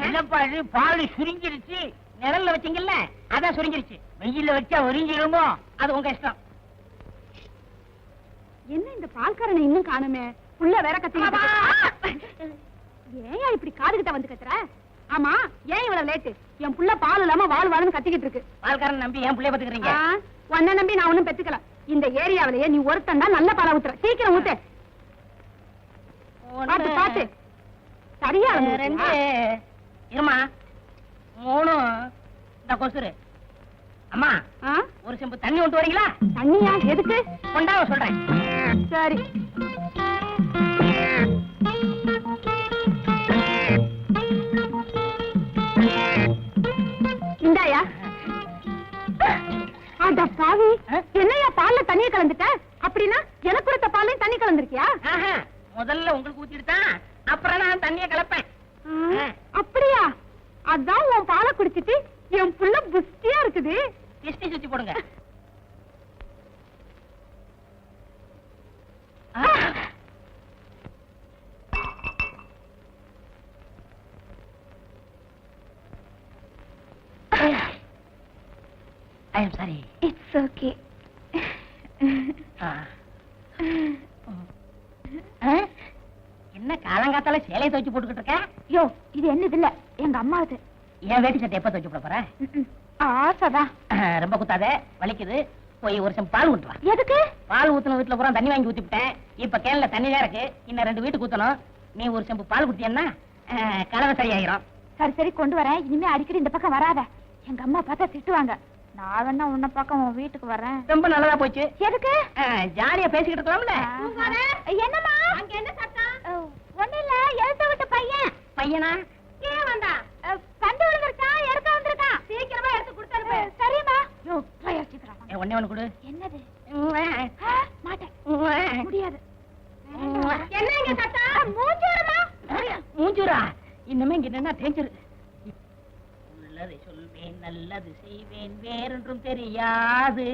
என்னப்பா இது, பால் சுருங்கிருச்சு. நிழல்ல வச்சீங்கல்ல, அதான் சுருங்கிருச்சு. வெயில்ல வச்சா உறிஞ்சிருமோ? அது உங்க இஷ்டம். என்ன இந்த பால்காரனை இன்னும் காணுமே? புள்ள வேற கத்திக்கிட்டு ஏன் இப்படி காதுகிட்ட வந்து கத்துற? ஆமா, ஏன் இவ்வளவு லேட்டு? என் புள்ள பால் இல்லாம வாழ் வாழ்னு கத்திக்கிட்டு இருக்கு. பால்காரன் நம்பி ஏன் புள்ளைய பத்துக்கிறீங்க? உன்னை நம்பி நான் ஒண்ணும் பெத்துக்கல. இந்த ஏரியாவிலேயே நீ ஒருத்தன் தான் நல்ல பாலை ஊத்துற. சீக்கிரம் ஊத்து. பாத்து பாத்து சரியா ரெண்டு இருமா 3 இந்த கொசுரு. அம்மா ஒரு செம்பு தண்ணி கொண்டு வரீங்களா? தண்ணியா? எதுக்கு? கொண்டாவ சொல்றேன். சரி. இந்தாயா. அட பாவி, என்னையா பால்ல தண்ணிய கலந்துட்ட? அப்படின்னா எனக்கு கொடுத்த பால்லையும் தண்ணி கலந்துருக்கியா? முதல்ல உங்களுக்கு ஊத்திட்டு தான் அப்புறம் நான் தண்ணிய கலப்பேன். அப்படியா? அதான் உன் பாலை குடிச்சிட்டு என் புள்ள புஷ்டியா இருக்குது. எஸ்டி சுத்தி போடுங்க. I am sorry. It's okay. என்ன காலங்காத்தால சேலையை துவைச்சு போட்டுக்கிட்டு இருக்க? யோ, இது என்னது இல்ல, எங்க அம்மாவது. என் வேட்டி சட்டை எப்ப துவைச்சு போட போற? ஆசைதான். ரொம்ப குத்தாத, வலிக்குது. போய் ஒரு செம்பு பால் ஊத்துவா. எதுக்கு? பால் ஊத்துன வீட்டுல பூரா தண்ணி வாங்கி ஊத்திவிட்டேன். இப்ப கேன்ல தண்ணி தான் இருக்கு. இன்னும் 2 வீட்டுக்கு ஊத்தணும். நீ ஒரு செம்பு பால் குடிச்சேன்னா கலவை சரியாயிரும். சரி சரி, கொண்டு வரேன். இனிமே அடிக்கடி இந்த பக்கம் வராத. எங்க அம்மா பார்த்தா திட்டுவாங்க. நான் வேணா உன்ன பக்கம் உன் வீட்டுக்கு வரேன். ரொம்ப நல்லதா போச்சு. எதுக்கு? ஜாலியா பேசிக்கிட்டு இருக்கலாம்ல. என்னம்மா அங்க என்ன சத்தம்? ஒண்ணு இல்ல, எழுத்த விட்டு பையன். பையனா? ஏன் வந்தா? கண்டு விழுந்துருக்கா, எடுக்க வந்திருக்கா. சீக்கிரமா எடுத்து கொடுத்தாரு. சரிம்மா. யோ, போய் சீக்கிரம். ஒண்ணே ஒண்ணு கொடு. என்னது? மாட்டேன். முடியாது. என்ன இங்க சத்தம்? மூஞ்சூரமா? மூஞ்சூரா? இன்னுமே இங்க என்ன டேஞ்சர்? உள்ளதை சொல்வேன், நல்லது செய்வேன், வேறொன்றும் தெரியாது.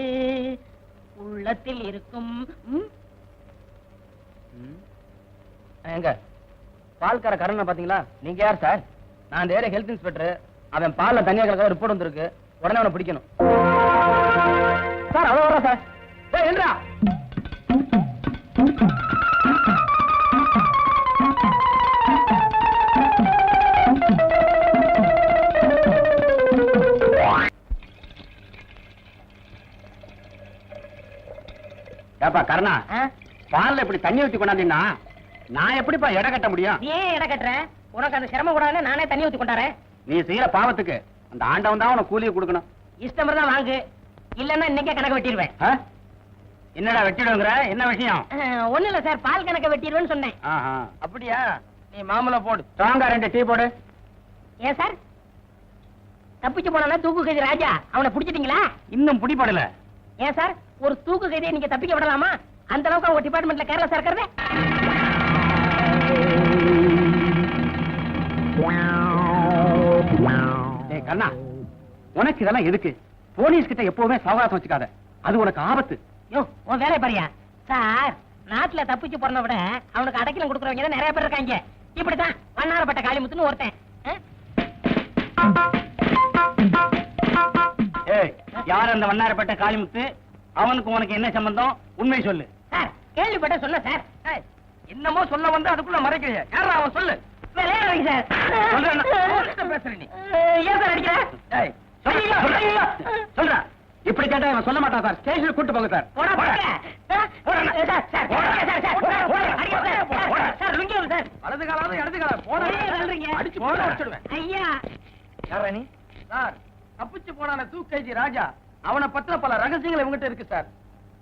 உள்ளத்தில் இருக்கும். எங்க பால்கார கரணை பாத்தீங்களா? நீங்க யார் சார்? நான் அந்த ஏரியா ஹெல்த் இன்ஸ்பெக்டர். அவன் பால்ல தண்ணியா கலக்க ரிப்போர்ட் வந்திருக்கு. உடனே அவனை பிடிக்கணும் சார். அவ்வளவு வரா சார். ஏய் என்றா ஏப்பா கருணா, பால்ல இப்படி தண்ணி ஊத்தி கொண்டாந்தீங்கன்னா நான் எப்படிப்பா எடை கட்ட முடியும்? நீ ஏன் எடை கட்டுற? உனக்கு அந்த சிரமம் கூடாதுன்னு நானே தண்ணி ஊத்தி கொண்டாரேன். நீ செய்யற பாவத்துக்கு அந்த ஆண்டவன் தான் உனக்கு கூலியை கொடுக்கணும். இஷ்டம் தான் வாங்கு, இல்லன்னா இன்னைக்கே கணக்கு வெட்டிடுவேன். என்னடா வெட்டிடுங்கிற? என்ன விஷயம்? ஒண்ணு இல்ல சார், பால் கணக்க வெட்டிடுவேன்னு சொன்னேன். அப்படியா? நீ மாமூல போடு. ஸ்ட்ராங்கா 2 டீ போடு. ஏன் சார் தப்பிச்சு போனா தூக்கு கைதி ராஜா, அவனை பிடிச்சிட்டீங்களா? இன்னும் பிடிபடல. ஏன் சார் ஒரு தூக்கு கைதியை நீங்க தப்பிக்க விடலாமா? அந்த அளவுக்கு அவங்க டிபார்ட்மெண்ட்ல கேரளா சார் இருக்கிறது. கண்ணா, உனக்கு இதெல்லாம் எதுக்கு? போலீஸ் கிட்ட எப்பவுமே சவகாசம் வச்சுக்காத, அது உனக்கு ஆபத்து. யோ, உன் வேலை பாரியா சார். நாட்டுல தப்பிச்சு போறத விட அவனுக்கு அடைக்கலம் கொடுக்கறவங்க தான் நிறைய பேர் இருக்காங்க. இப்படித்தான் வண்ணாரப்பட்ட காளிமுத்துன்னு ஒருத்தன். யார் அந்த வண்ணாரப்பட்ட காளிமுத்து? அவனுக்கு உனக்கு என்ன சம்பந்தம்? உண்மை சொல்லு சார். கேள்விப்பட்ட சொல்ல சார். என்னமோ சொல்ல வந்து அதுக்குள்ள மறைக்கிறீங்க. யாரா அவன்? சொல்லு. சொல்ற. இப்படி கேட்டா அவன் சொல்ல மாட்டான் சார். ஸ்டேஷனுக்கு கூட்டு போங்க சார். வலது காலாவது இடது காலம் அடிச்சு போட வச்சுடுவேன். ஐயா யாரா நீ? சார், தப்பிச்சு போனான தூக்கேஜி ராஜா, அவனை பத்தின பல ரகசியங்கள் இவங்கிட்ட இருக்கு சார்.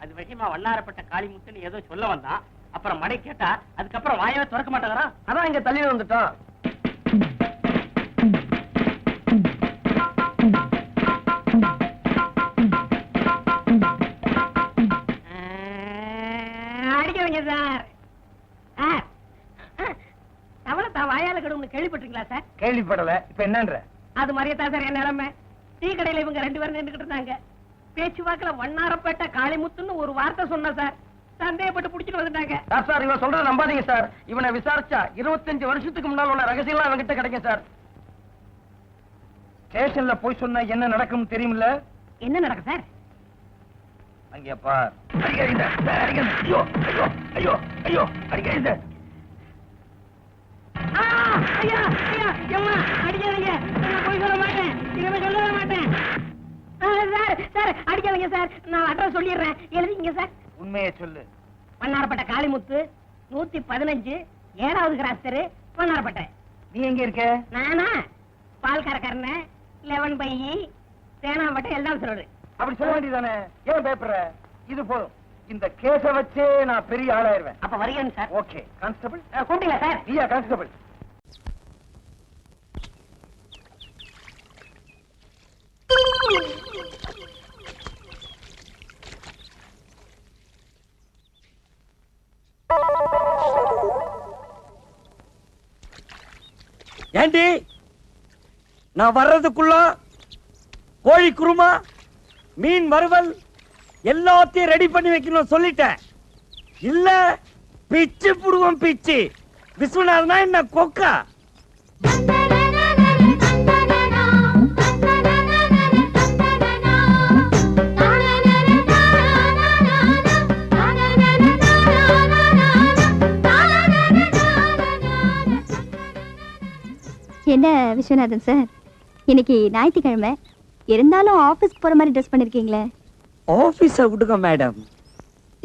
அது விஷயமா வண்ணாரப்பட்ட காளிமுத்துன்னு ஏதோ சொல்ல வந்தான். அப்புறம் மடை கேட்டா அதுக்கப்புறம் வாயவே திறக்க மாட்டாரா? அதான் இங்க தள்ளி வந்துட்டான். அடிக்கவங்க சார். தவளை தான் வாயால கடும்னு கேள்விப்பட்டிருக்கீங்களா சார்? கேள்விப்படல. இப்ப என்னன்ற? அது மாதிரியே தான் சார் என் நிலைமை. டீ கடையில இவங்க 2 பேரும் நின்றுகிட்டு இருந்தாங்க. பேச்சுவாக்குல வண்ணாரப்பேட்டை காளிமுத்துன்னு ஒரு வார்த்தை சொன்ன சார். சந்தேகப்பட்டு புடிச்சிட்டு வந்துட்டாங்க. சார் இவன் சொல்றத நம்பாதீங்க சார். இவனை விசாரிச்சா 25 வருஷத்துக்கு முன்னால் உள்ள ரகசியம் அவன்கிட்ட கிடைக்கும் சார். ஸ்டேஷன்ல போய் சொன்னா என்ன நடக்கும் தெரியுமில்ல? என்ன நடக்கும் சார்? அங்கே பார். ஐயோ ஐயோ ஐயோ ஐயோ அடிக்காதீங்க சார். ஐயா ஐயா எம்மா அடிக்காதீங்க, நான் போய் சொல்ல மாட்டேன், இனிமே சொல்லவே மாட்டேன். சார் சார் அடிக்காதீங்க சார், நான் அட்ரஸ் சொல்லிடுறேன், எழுதிங்க சார். உண்மையை சொல்லு. வண்ணாரப்பட்ட காளிமுத்து 115 7வது கிராஸ் தெரு வண்ணாரப்பட்டை. நீ எங்க இருக்க? நானா பால்காரக்காரன 11 பை தேனாம்பட்டை எல்லாம் சொல்றது. அப்படி சொல்ல வேண்டியதானே, ஏன் பேப்பர்? இது போதும், இந்த கேஸ வச்சே நான் பெரிய ஆளாயிருவேன். அப்ப வரீங்க சார். Okay constable. கூப்பிட்டீங்களா சார்? நீயா கான்ஸ்டபிள்? ஏண்டி நான் வர்றதுக்குள்ள கோழி குருமா மீன் வறுவல் எல்லாத்தையும் ரெடி பண்ணி வைக்கணும் சொல்லிட்டேன். இல்ல பிச்சு புடுவோம் பிச்சு. விஸ்வநாதனா என்ன கொக்கா? என்ன விஸ்வநாதன் சார், இன்னைக்கு ஞாயிற்றுக்கிழமை இருந்தாலும் ஆபீஸ்க்கு போற மாதிரி ட்ரெஸ் பண்ணிருக்கீங்களே. ஆபீஸ விடுங்க மேடம்,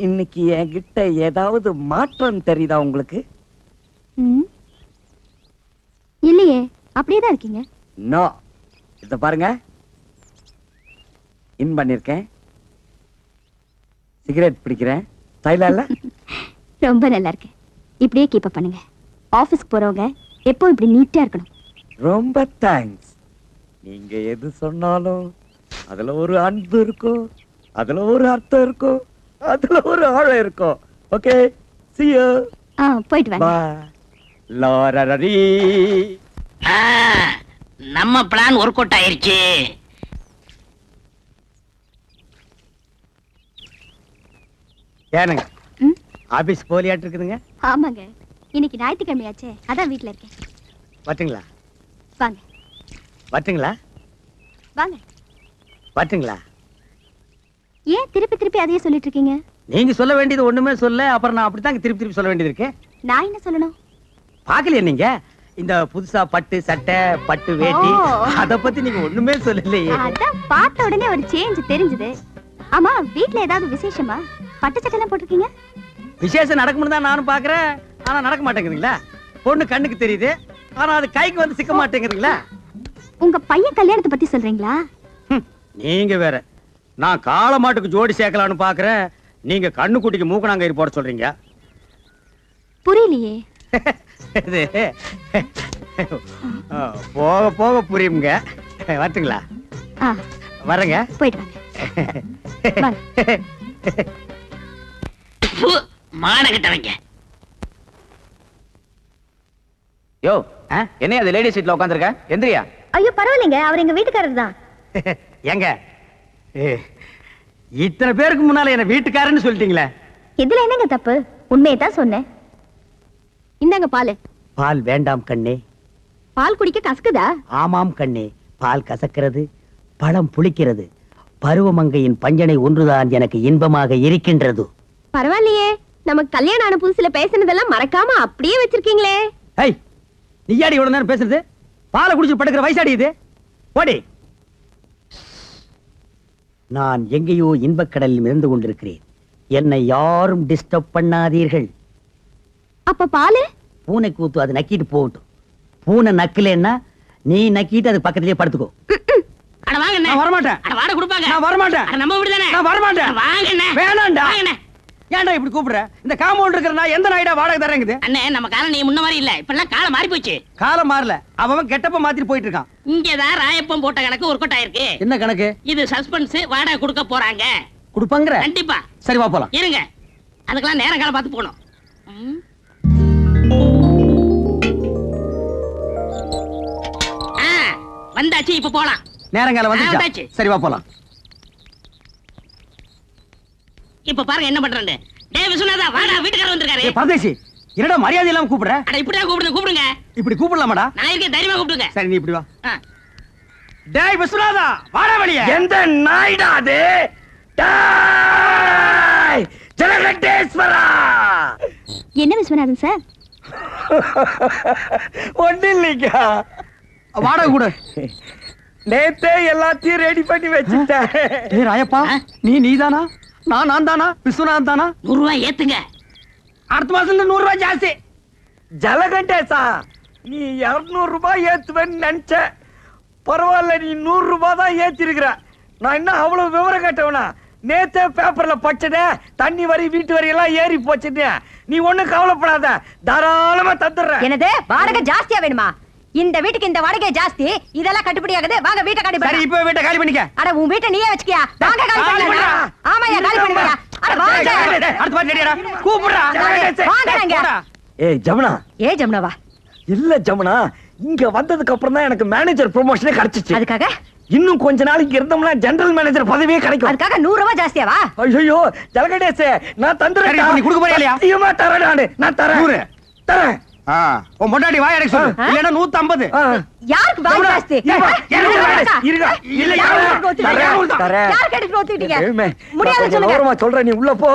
இன்னைக்கு என்கிட்ட ஏதாவது மாற்றம் தெரியுதா உங்களுக்கு? இல்லையே, அப்படியே தான் இருக்கீங்க. நோ, இத பாருங்க, இன் பண்ணிருக்கேன், சிகரெட் பிடிக்கிறேன், ஸ்டைலா இல்ல? ரொம்ப நல்லா இருக்கு, இப்படியே கீப் அப் பண்ணுங்க. ஆபீஸ்க்கு போறவங்க எப்போ இப்படி நீட்டா இருக்கணும். ரொம்ப தேங்க்ஸ். நீங்க எது சொன்னாலும் அதுல ஒரு அன்பு இருக்கும், அதுல ஒரு அர்த்தம் இருக்கும், அதுல ஒரு ஆழம் இருக்கும். Okay, see you. போயிட்டு வாங்க. Bye. லாரரரி. நம்ம பிளான் ஒர்க் அவுட் ஆயிருச்சு. ஏனுங்க ஆபீஸ் போலியாட்டு இருக்குதுங்க? ஆமாங்க, இன்னைக்கு ஞாயிற்றுக்கிழமையாச்சே, அதான் வீட்டுல இருக்கேன். வரட்டுங்களா? வாங்க. வரட்டுங்களா? வாங்க. வரட்டுங்களா? ஏன் திருப்பி திருப்பி அதையே சொல்லிட்டு இருக்கீங்க? நீங்க சொல்ல வேண்டியது ஒண்ணுமே சொல்ல, அப்புறம் நான் அப்படித்தான் திருப்பி திருப்பி சொல்ல வேண்டியது இருக்கு. நான் என்ன சொல்லணும்? பாக்கலையா நீங்க இந்த புதுசா பட்டு சட்டை பட்டு வேட்டி, அத பத்தி நீங்க ஒண்ணுமே சொல்லலையே. அதான் பார்த்த உடனே ஒரு சேஞ்ச் தெரிஞ்சது. ஆமா, வீட்ல ஏதாவது விசேஷமா? பட்டு சட்டை எல்லாம் போட்டிருக்கீங்க? விசேஷம் நடக்கும்னு தான் நானும் பாக்குறேன், ஆனா நடக்க மாட்டேங்குதுங்களா? பொண்ணு கண்ணுக்கு தெரியுது, ஆனா அது கைக்கு வந்து சிக்க மாட்டேங்குதுங்களா? உங்க பையன் கல்யாணத்தை பத்தி சொல்றீங்களா? நீங்க வேற, நான் காள மாட்டுக்கு ஜோடி சேர்க்கலான்னு பாக்குறேன், நீங்க கண்ணு குட்டிக்கு மூக்கணாங்கயிறு போட சொல்றீங்க. புரியலையே. இது போக போக புரியுங்க. வரட்டுங்களா? வரேங்க. போயிட்டு வாங்க. மானகிட்டவங்க. யோ, என்ன அது லேடி சீட்ல உட்கார்ந்திருக்க? எந்திரியா. ஐயோ பரவாயில்லைங்க, அவர் எங்க வீட்டுக்காரர் தான். ஏங்க இத்தனை பேருக்கு முன்னால என்ன வீட்டுக்காரன்னு சொல்லிட்டீங்களே, இதுல என்னங்க தப்பு? உண்மையை தான் சொன்னேன். இந்தாங்க பால். பால் வேண்டாம் கண்ணே. பால் குடிக்க கசக்குதா? ஆமாம் கண்ணே, பால் கசக்கிறது, பழம் புளிக்கிறது, பருவமங்கையின் பஞ்சனை ஒன்றுதான் எனக்கு இன்பமாக இருக்கின்றது. பரவாயில்லையே, நமக்கு கல்யாணம் ஆன புதுசுல பேசினதெல்லாம் மறக்காம அப்படியே வச்சிருக்கீங்களே. ஏய், நீயாடி இவ்வளவு நேரம் பேசுறது? பாலை குடிச்சு படுக்கிற வயசாடி இது. ஓடி. நான் எங்கேயோ இன்பக்கடலில் மிதந்து கொண்டிருக்கிறேன், என்னை யாரும் டிஸ்டர்ப் பண்ணாதீர்கள். அப்ப பாலு? பூனை கூத்து, அது நக்கிட்டு போகட்டும். பூனை நக்கலன்னா நீ நக்கிட்டு அது பக்கத்திலேயே படுத்துக்கோ. அட வாங்க. நான் வரமாட்டேன். அட வாட கொடுப்பாங்க. நான் வரமாட்டேன். நம்ம வீடு தானே. நான் வரமாட்டேன். வாங்க. வேணாம்டா. வாங்க. ஏன்டா இப்படி கூப்பிடுற? இந்த காம்பவுண்ட் இருக்கிற நான் எந்த நாய்டா வாடகை தரேங்குது? அண்ணே, நம்ம காலம் நீ முன்ன மாதிரி இல்ல, இப்பெல்லாம் காலம் மாறி போச்சு. காலம் மாறல, அவன் கெட்டப்ப மாத்திட்டு போயிட்டு இருக்கான். இங்கதான் ராயப்பம் போட்ட கணக்கு ஒர்க் அவுட் ஆயிருக்கு. என்ன கணக்கு? இது சஸ்பென்ஸ், வாடகை கொடுக்க போறாங்க. கொடுப்பாங்கற? கண்டிப்பா. சரி வா போலாம். இருங்க, அதுக்கெல்லாம் நேரம் காலம் பார்த்து போகணும். வந்தாச்சு, இப்ப போலாம். நேரங்காலம் வந்துச்சு. சரி வா போலாம். இப்ப பாருங்க என்ன பண்றேன்னு. டேய் விஸ்வநாதா, வாடா, வீட்டுக்காரர் வந்திருக்காரு. ஏய் பரதேசி, என்னடா மரியாதை இல்லாம கூப்பிடுற? அட இப்படியே கூப்பிடுங்க. இப்படி கூப்பிடலாமாடா? நான் இருக்கேன், தைரியமா கூப்பிடுங்க. சரி நீ இப்படி வா. டேய் விஸ்வநாதா, வாடா வெளிய. எந்த நாய்டா அது? டேய் ஜலகண்டேஸ்வரா, என்ன விஸ்வநாதன் சார்? ஒண்ணு இல்லைங்க, வாடகை கூட நேத்தே எல்லாத்தையும் ரெடி பண்ணி வச்சுட்டேன். ராயப்பா, நீதானா? நான் தானா? விஸ்வநாதன் தானா? 100 ரூபாய் ஏத்துங்க. அடுத்த மாசத்துல 100 ரூபாய் ஜாஸ்தி. ஜலகண்டேசா, நீ 200 ரூபாய் ஏத்துவேன்னு நினைச்ச. பரவாயில்ல, நீ 100 ரூபாய் தான் ஏத்திருக்கிற. நான் என்ன அவ்வளவு விவரம் கேட்டவனா? நேத்தே பேப்பர்ல படிச்சதே, தண்ணி வரி வீட்டு வரி எல்லாம் ஏறி போச்சுன்னு. நீ ஒண்ணும் கவலைப்படாத, தாராளமா தந்துடுறேன். என்னது வாடகை ஜாஸ்தியா வேணுமா? இந்த வீட்டுக்கு இந்த வாடகை ஜாஸ்தி, இதெல்லாம் கட்டுப்படி ஆகுது. வாங்க வீட்டை காலி பண்ணு. சரி, இப்போ வீட்டை காலி பண்ணிக்க. அட உன் வீட்டை நீயே வச்சுக்கியா? வாங்க காலி பண்ணு. ஆமாயா, காலி பண்ணுங்க. அட வாங்க. அடுத்த பாட்டு ரெடியாடா. கூப்பிடுறா. வாங்கங்க. ஏய் ஜமுனா. ஏய் ஜமுனாவா? இல்ல ஜமுனா, இங்க வந்ததுக்கு அப்புறம் தான் எனக்கு மேனேஜர் ப்ரமோஷனே கிடைச்சிச்சு. அதுக்காக இன்னும் கொஞ்ச நாளைக்கு இருந்தோம்னா ஜெனரல் மேனேஜர் பதவியே கிடைக்கும். அதுக்காக 100 ரூபாய் ஜாஸ்தியாவா? ஐயோ ஜலகண்டேசே, நான் தந்துறேன். நீ கொடுக்க போறியா இல்லையா? சத்தியமா தரேன். நான் தரேன். தரேன். உன் பொண்டாட்டி வாய் அடைக்க சொல்லு. இல்லனா 150. யாருக்கு வாய் ஜாஸ்தி? இருங்க. இல்ல யார் கேட்டு ஒத்துக்கிட்டீங்க? முடியாது சொல்லுங்க. ஓரமா சொல்றேன், நீ உள்ள போ.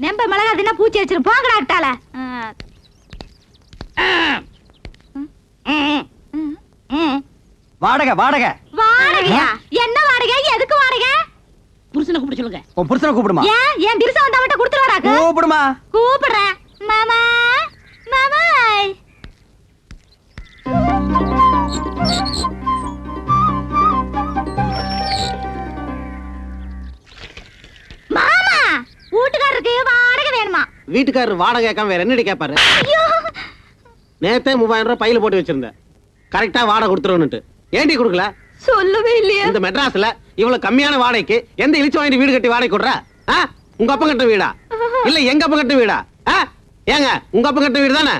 நம்ப மிளகா தின்னா பூச்சி வச்சிரு. போங்கடா அட்டால. வாடகை வாடகை வாடகையா? என்ன வாடகை? எதுக்கு வாடகை? புருஷனை கூப்பிட சொல்லுங்க. உன் புருஷனை கூப்பிடுமா? ஏன் என் திரிசா வந்தா மட்டும் கொடுத்துருவாராக்கு? கூப்பிடுமா? கூப்பிடுறேன். மாமா மாமா. மாமா, வீட்டுக்காரருக்கு வாடகை வேணுமா? வீட்டுக்காரர் வாடகை கேட்காம வேற என்னடி கேட்பாரு? நேத்தே 3000 ரூபாய் பையில போட்டு வச்சிருந்தேன். கரெக்டா வாடகை கொடுத்துருவனுட்டு. ஏண்டி கொடுக்கல? சொல்லவே இல்லையா? இந்த மெட்ராஸ்ல இவ்வளவு கம்மியான வாடகைக்கு எந்த இழிச்சு வாங்கி வீடு கட்டி வாடகை கொடுற? உங்க அப்பா கட்ட வீடா இல்ல எங்க அப்பா கட்ட வீடா? ஏங்க உங்க அப்பா கட்ட வீடு தானே?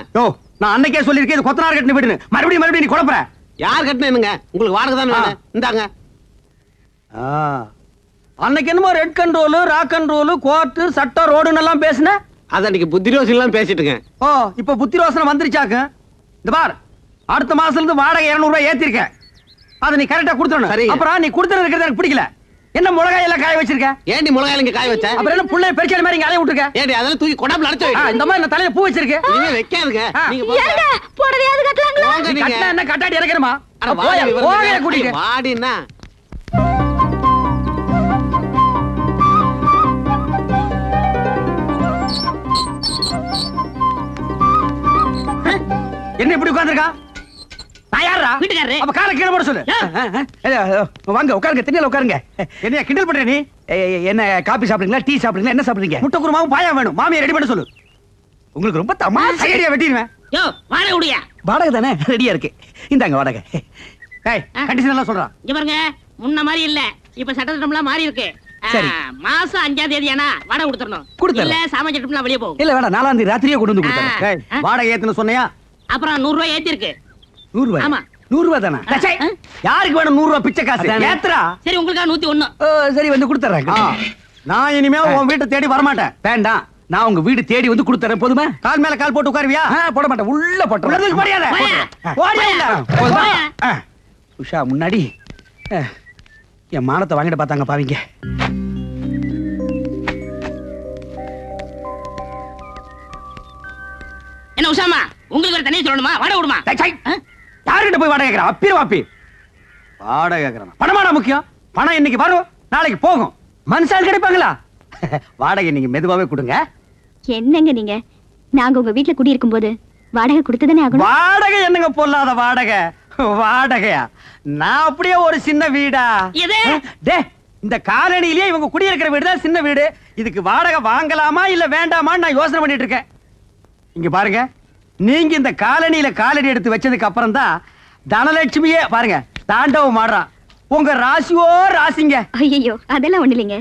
நான் அன்னைக்கே சொல்லிருக்கேன், இது கொத்தனார் கட்டின வீடுன்னு. மறுபடியும் நீ குழப்பற. யார் கட்டினேனுங்க? உங்களுக்கு வாடகை தானே வேணும். இந்தாங்க. அன்னைக்கு என்னமோ red control, rock control, court, சட்டம், ரோடுன்னு எல்லாம் பேசுன. அது அன்னைக்கு புத்தி ரோசனை எல்லாம் பேசிட்டுங்க. இப்ப புத்தி ரோசனை வந்துருச்சாக்கு. இந்த பார், அடுத்த மாசத்துல இருந்து வாடகை 200 ரூபாய் ஏத்திருக்க. அதை நீ கரெக்டா கொடுத்துடணும். அப்புறம் நீ கொடுத்துறது இருக்கிறது எனக்கு பிடிக்கல. என்ன மிளகாய் எல்லாம் காய வச்சிருக்க? ஏண்டி மிளகாய் இங்க காய வச்ச? அப்புறம் என்ன புள்ளைய பெருக்காத மாதிரி இங்க அலைய விட்டுருக்க? ஏண்டி அதெல்லாம் தூக்கி கொடாப்ல அடைச்சு வை. இந்த மாதிரி தலையில பூ வச்சிருக்கு. நீங்க வைக்காதுங்க. நீங்க ஏங்க போடவையாவது கட்டலாங்களா? போங்க. கட்டல என்ன கட்டாடி இறக்கறமா? அட போங்க கூட்டிட்டு. வாடினா என்ன இப்படி உட்கார்ந்திருக்கா? யாரா வீட்டுக்காரரு? அப்ப காரை கீழே போட சொல்லு. வாங்க உட்காருங்க, திண்ணையில உட்காருங்க. என்ன கிண்டல் பண்ற நீ? என்ன காபி சாப்பிடுறீங்களா, டீ சாப்பிடுறீங்களா, என்ன சாப்பிடுறீங்க? முட்டை குருமாவும் பாயா வேணும். மாமியை ரெடி பண்ண சொல்லு. உங்களுக்கு ரொம்ப தமாஷா ஐடியா வெட்டிடுவேன். யோ வாடகை உடையா? வாடகை தானே ரெடியா இருக்கு. இந்தாங்க வாடகை. ஏய் கண்டிஷன் எல்லாம் சொல்றான். இங்க பாருங்க, முன்ன மாதிரி இல்ல. இப்ப சட்டத்திட்டம்லாம் மாறி இருக்கு. சரி. மாசம் 5ஆம் தேதி ஆனா வாடகை கொடுத்துறணும். கொடுத்துறேன். இல்ல சாமான் சட்டம்லாம் வெளிய போகும். இல்ல வேணாம், 4ஆம் தேதி ராத்திரியே கொண்டு வந்து கொடுத்துறேன். வாடகை ஏத்துன சொன்னையா? அப்புறம் 100 ரூபாய் ஏத்தி இருக்கு. 100 ரூபாய்? ஆமா. 100 ரூபாய் தானே? யாருக்கு வேணும் 100 ரூபாய் பிச்சை காசு? ஏத்துறா. சரி உங்களுக்கா 101. சரி வந்து கொடுத்துறேன். நான் இனிமே உன் வீட்டை தேடி வர மாட்டேன். வேண்டாம், நான் உங்க வீடு தேடி வந்து கொடுத்துறேன். போதுமா? கால் மேல கால் போட்டு உட்காருவியா? போட மாட்டேன். உள்ள போட்டு உள்ளதுக்கு முடியாத. உஷா முன்னாடி என் மானத்தை வாங்கிட்டு பார்த்தாங்க பாவீங்க. என்ன உஷாமா, உங்களுக்கு ஒரு தனியா சொல்லணுமா? வாடகை விடுமா? யாருகிட்ட போய் வாடகை கேட்கறான்? அப்பீர வாப்பி வாடகை கேட்கறான். பணமாடா முக்கியம்? பணம் இன்னைக்கு வரும், நாளைக்கு போகும். மனுஷால் கிடைப்பாங்களா? வாடகை நீங்க மெதுவாவே கொடுங்க. என்னங்க நீங்க? நாங்க உங்க வீட்டுல குடி இருக்கும் போது வாடகை கொடுத்துதானே ஆகணும். வாடகை என்னங்க பொல்லாத வாடகை? வாடகையா? நான் அப்படியே ஒரு சின்ன வீடா? டே, இந்த காலனிலேயே இவங்க குடியிருக்கிற வீடு தான் சின்ன வீடு. இதுக்கு வாடகை வாங்கலாமா இல்ல வேண்டாமான்னு நான் யோசனை பண்ணிட்டு இருக்கேன். இங்க பாருங்க, நீங்க இந்த காலனியில காலடி எடுத்து வச்சதுக்கு அப்புறம் தான் தனலட்சுமியே பாருங்க தாண்டவம் ஆடுறான். உங்க ராசியோ ராசிங்க. ஐயோ அதெல்லாம் ஒண்ணு இல்லைங்க.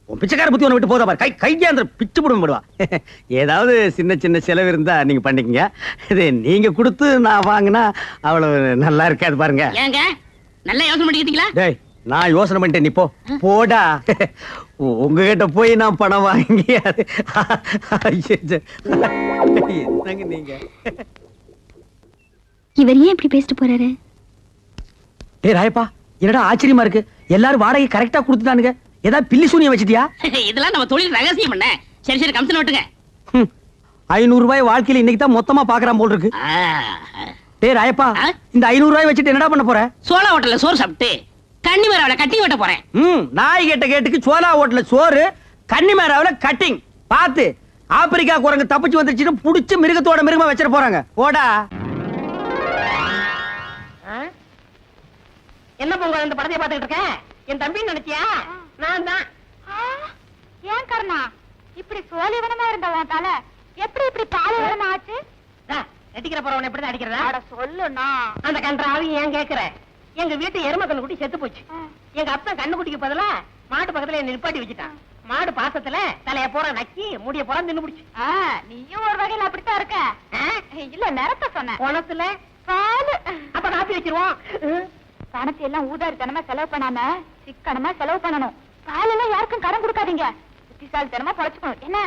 உன் பிச்சைக்கார புத்தி ஒண்ணு விட்டு போதா பாரு. கையாந்திர பிச்சு போடுவா. ஏதாவது சின்ன சின்ன செலவு இருந்தா நீங்க பண்ணிக்கங்க. இது நீங்க கொடுத்து நான் வாங்கினா அவ்வளவு நல்லா இருக்காது பாருங்க. ஏங்க நல்லா யோசனை பண்ணிக்கிட்டீங்களா? டேய், நான் யோசனை பண்ணிட்டேன், நீ போ. போடா. உங்ககிட்ட போய் நான் பணம் வாங்கி நீங்க இவர் ஏன் இப்படி பேசிட்டு போறாரு? டேய் ராயப்பா, என்னடா ஆச்சரியமா இருக்கு. எல்லாரும் வாடகை கரெக்டா கொடுத்துட்டானுங்க. ஏதாவது பில்லி சூனியம் வச்சிட்டியா? இதெல்லாம் நம்ம தொழில் ரகசியம் பண்ண. சரி சரி கம்சன் ஓட்டுங்க. 500 ரூபாய் வாழ்க்கையில இன்னைக்கு தான் மொத்தமா பாக்குறான் போல் இருக்கு. டேய் ராயப்பா, இந்த 500 ரூபாய் வச்சுட்டு என்னடா பண்ண போற? சோளா ஹோட்டல்ல சோறு சாப்பிட்டு கன்னிமேராவில கட்டி வெட்ட போறேன். நாய் கேட்ட கேட்டுக்கு சோளா ஹோட்டல்ல சோறு, கன்னிமேராவில கட்டிங். பாத்து ஆப்பிரிக்கா குரங்கு தப்பிச்சு வந்துருச்சுன்னு புடிச்சு மிருகத்தோட மிருகமா வச்சிட போறாங்க. போடா. என்ன பொங்க இந்த படத்தை பார்த்துட்டு இருக்க? என் தம்பின்னு நினைச்சியா? நான் தான். ஏன் கர்ணா இப்படி சோழிவனமா இருந்தவன் தலை எப்படி இப்படி பாலைவனமா ஆச்சு? கட்டிக்கிற போறவன் எப்படிதான் அடிக்கிறதா? சொல்லுண்ணா. அந்த கன்றாவி ஏன் கேக்குற? எங்க வீட்டு எருமை கண்ணு குட்டி செத்து போச்சு. எங்க அப்பா கண்ணு குட்டிக்கு பதிலா மாட்டு பக்கத்துல என்ன நிப்பாட்டி வச்சுட்டான். மாடு பாசத்துல தலைய போற நக்கி முடிய போற தின்னு பிடிச்சு. நீயும் ஒரு வகையில அப்படித்தான் இருக்க. இல்ல நிறத்த சொன்ன பணத்துல பாலு. அப்ப காப்பி வச்சிருவோம். பணத்தை எல்லாம் ஊதாரித்தனமா செலவு பண்ணாம சிக்கனமா செலவு பண்ணணும். பால் எல்லாம் யாருக்கும் கடன் கொடுக்காதீங்க. புத்திசாலித்தனமா பழச்சுக்கணும். என்ன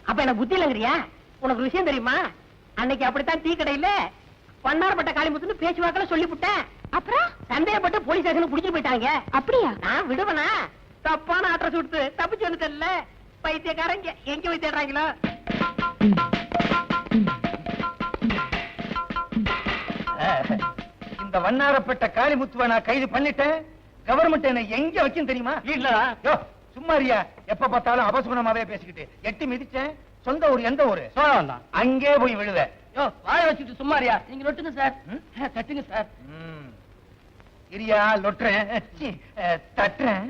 அப்ப என்ன புத்தி இல்லங்கிறியா? உனக்கு விஷயம் தெரியுமா? அன்னைக்கு அப்படித்தான் டீ கடையில வண்ணாரப்பட்ட காளிமுத்துன்னு பேச்சுவாக்கில சொல்லிவிட்டேன். அப்புறம் சந்தேகப்பட்டு போலீஸ் ஸ்டேஷன் புடிச்சு போயிட்டாங்க. அப்படியா? நான் விடுவனா? தப்பான அட்ரஸ் கொடுத்து தப்பிச்சு வந்து தெரியல. பைத்தியக்காரங்க எங்க போய் தேடுறாங்களோ. இந்த வண்ணாரப்பட்ட காளிமுத்துவை நான் கைது பண்ணிட்டேன். கவர்மெண்ட் என்ன எங்க வைக்கும் தெரியுமா? வீட்டுல. சும்மாரியா, எப்ப பார்த்தாலும் அபசுகுணமாவே பேசிக்கிட்டு எட்டி மிதிச்சேன். சொந்த ஊர் எந்த ஊரு? அங்கே போய் விழுவேன். வாழ வச்சுட்டு சும்மாரியா? நீங்க நொட்டுங்க சார். தட்டுங்க சார். இரியா லொட்டுறேன், தட்டுறேன்.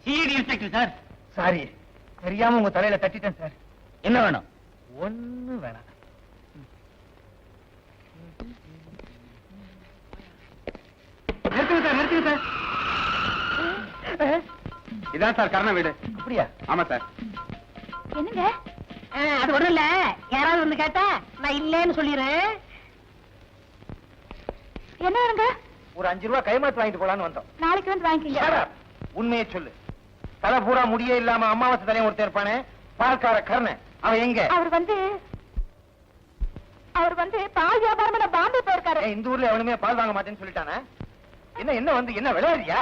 CID inspector sir. சாரி, தெரியாம உங்க தலையில தட்டிட்டேன் சார். என்ன வேணும்? ஒண்ணு வேணாம். நிறுத்துங்க சார், நிறுத்துங்க சார். இதான் சார் கர்ண வீடு. அப்படியா? ஆமா சார். என்னங்க? அது ஒண்ணும் இல்ல. யாராவது வந்து கேட்டா நான் இல்லன்னு சொல்லிடுறேன். என்ன வேணுங்க? ஒரு 5 ரூபாய் கைமாத்து வாங்கிட்டு போலான்னு வந்தோம். நாளைக்கு வந்து வாங்கிக்கங்க. உண்மையை சொல்லு. தலை பூரா முடியே இல்லாம அமாவாசை தலையும் ஒருத்தர் இருப்பானே, பால்கார கர்ணன், அவன் எங்க? அவர் வந்து பால் வியாபாரம் பாம்பே போயிருக்காரு. இந்த ஊர்ல எவனுமே பால் வாங்க மாட்டேன்னு சொல்லிட்டானே. என்ன வந்து என்ன விளையாடுறியா?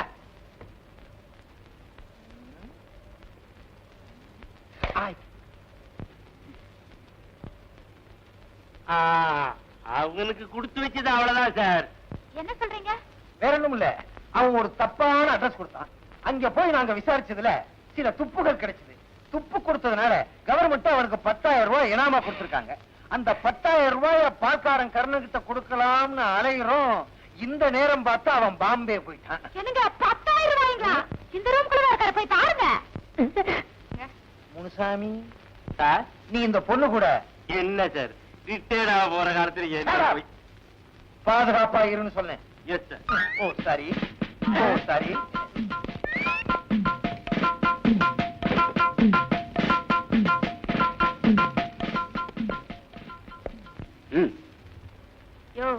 அவனுக்கு கொடுத்து வச்சது அவ்வளவுதான் சார். என்ன சொல்றீங்க? வேற ஒண்ணும் இல்ல. அவன் ஒரு தப்பான அட்ரஸ் கொடுத்தான். அங்க போய் நாங்க விசாரிச்சதுல சில துப்புகள் கிடைச்சது. துப்பு கொடுத்ததுனால கவர்மெண்ட் அவனுக்கு 10,000 ரூபாய் இனாமா கொடுத்திருக்காங்க. அந்த 10,000 ரூபாய பால்காரன் கர்ணகிட்ட கொடுக்கலாம்னு அலைகிறோம். இந்த நேரம் பார்த்து அவன் பாம்பே போயிட்டான். என்னங்க 10,000 ரூபாய்ங்களா? இந்த ரூம்குள்ள இருக்காரு, போய் பாருங்க. முனுசாமி சார், நீ இந்த பொண்ணு கூட என்ன சார் ரிட்டையர்ட் ஆக போற காலத்துல பாதுகாப்பா இருன்னு சொன்னேன். Yes sir. Oh sorry, oh sorry. Yo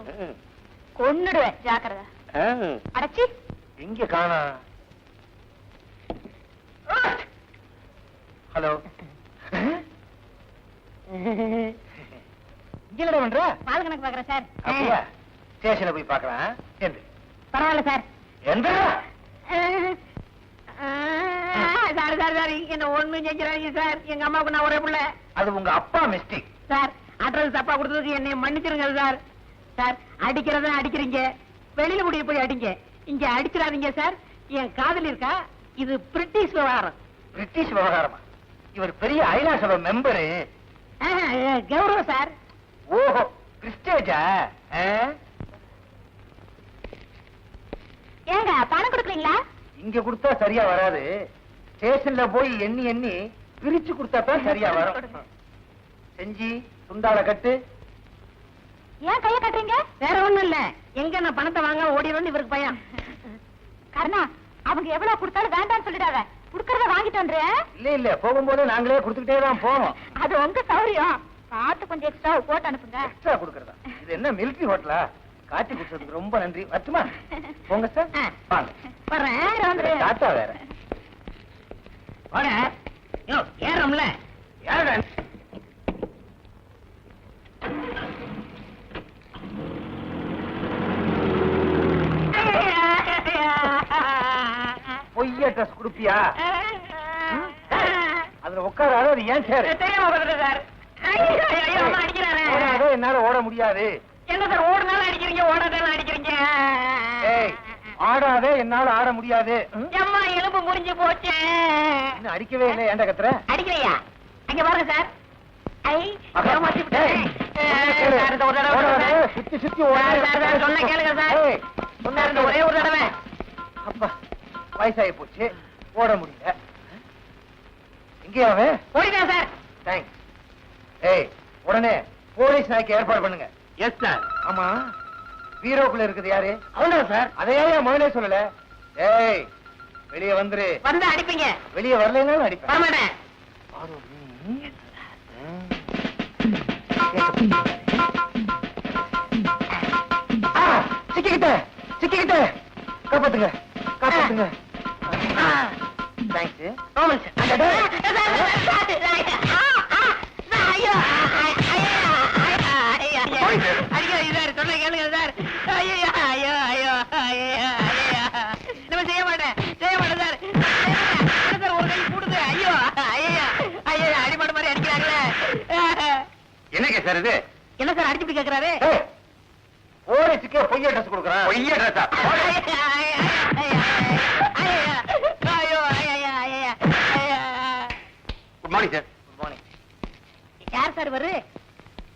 கொன்னுடுவேன், ஜாக்கிரதை. அடச்சி எங்க காணா? ஹலோ, இங்க என்ன பண்ற? பால் கணக்கு பாக்குறேன் சார். அப்படியா? ஸ்டேஷன்ல போய் பாக்கலாம். என்று பரவாயில்ல சார். எந்த சார் சார் சார் என்ன ஒண்ணும் செஞ்சிடாதீங்க சார். எங்க அம்மாவுக்கு நான் ஒரே பிள்ளை. அது உங்க அப்பா மிஸ்டேக் சார். அட்ரஸ் தப்பா கொடுத்ததுக்கு என்னை மன்னிச்சிருங்க சார். சார் அடிக்கிறதா அடிக்கிறீங்க, வெளியில முடிய போய் அடிங்க, இங்க அடிச்சிடாதீங்க சார். என் காதல் இருக்கா? இது பிரிட்டிஷ் விவகாரம். பிரிட்டிஷ் விவகாரமா? இவர் பெரிய ஐநாசபை மெம்பரு. கௌரவம் சார். ஓஹோ, கிறிஸ்டேஜா? ஏங்க பணம் கொடுக்குறீங்களா? இங்க கொடுத்தா சரியா வராது. ஸ்டேஷன்ல போய் எண்ணி எண்ணி பிரிச்சு கொடுத்தா தான் சரியா வரும். செஞ்சி துண்டால கட்டு. ஏன் கைய கட்டுறீங்க? வேற ஒண்ணும் இல்ல, எங்க நான் பணத்தை வாங்க ஓடிடும்னு இவருக்கு பயம். கருணா, அவங்க எவ்வளவு கொடுத்தாலும் வேண்டாம்னு சொல்லிடாத. குடுக்கறத வாங்கிட்டு வந்துரு. இல்ல இல்ல, போகும்போது நாங்களே கொடுத்துக்கிட்டே தான் போவோம். அது உங்க சௌரியம். பார்த்து கொஞ்சம் எக்ஸ்ட்ரா போட்டு அனுப்புங்க. எக்ஸ்ட்ரா கொடுக்கறதா? இது என்ன மிலிட்டரி ஹோட்டலா? காட்டி கொடுத்ததுக்கு ரொம்ப நன்றி. வரட்டுமா? போங்க சார். வாங்க. வரேன். டாட்டா வேற. வாங்க. ஏறோம்ல. யாரா? குடுப்பியா அதுல உட்காராத, அது ஏன் சேரு? தெரியாம வந்துட்டேன் சார். ஐயோ, ஐயோ, அம்மா அடிக்கிறாரே. ஓடாத, என்னால ஓட முடியாது. என்ன சார் ஓடுனாலும் அடிக்கிறீங்க, ஓடாதாலும் அடிக்கிறீங்க? ஏய், ஆடாதே, என்னால ஆட முடியாது. அம்மா எலும்பு முறிஞ்சு போச்சு. இன்னும் அடிக்கவே இல்லை, ஏன்டா கத்துற? அடிக்கலையா? அங்க பாருங்க சார். ஐ, ஏமாத்தி விட்டேன். ஏய், சார், இந்த ஒரு தடவை ஓடாத, சார். சுத்தி சுத்தி சார், சார், சார், சொன்னா கேளுங்க சார். ஏய், சார், இந்த ஒரே ஒரு தடவை. அப்பா, வயசாகி போச்சு, ஓட முடியல. எங்கேயா அவன்? ஓடிதான் சார். தேங்க்ஸ். ஏய், உடனே போலீஸ் நாய்க்கு ஏற்பாடு பண்ணுங்க. Yes sir. ஆமா, பீரோக்குள்ள இருக்குது யாரு? அவன்தான் சார். அதையே முதலே சொல்லல. ஏய், வெளியே வந்துரு. வந்து அடிப்பீங்க. வெளியே வரலைன்னாலும் அடிப்பேன். வரமாட்டேன். சிக்கிக்கிட்டேன், சிக்கிக்கிட்டேன். காப்பாத்துங்க, காப்பாத்துங்க. தேங்க்ஸ். ஆமாம் சார். ஐயோ, அடிக்கிறேன் சார், சொன்ன கேளுங்க சார். ஐயோ, ஐயோ, ஐயோ, ஐயோ, நம்ம செய்ய மாட்டேன், செய்ய மாட்டேன் சார். சார், ஒரு கை கூடுது. ஐயோ, ஐயோ, ஐயோ, அடிபட மாதிரி அடிக்கிறாங்களே. என்னங்க சார் இது? என்ன சார் அடிச்சுட்டு கேட்கிறாரு? போலீஸுக்கே பொய் அட்ரஸ் கொடுக்குறான். பொய் அட்ரஸா? Good morning sir. Good morning. யார் சார் இவரு?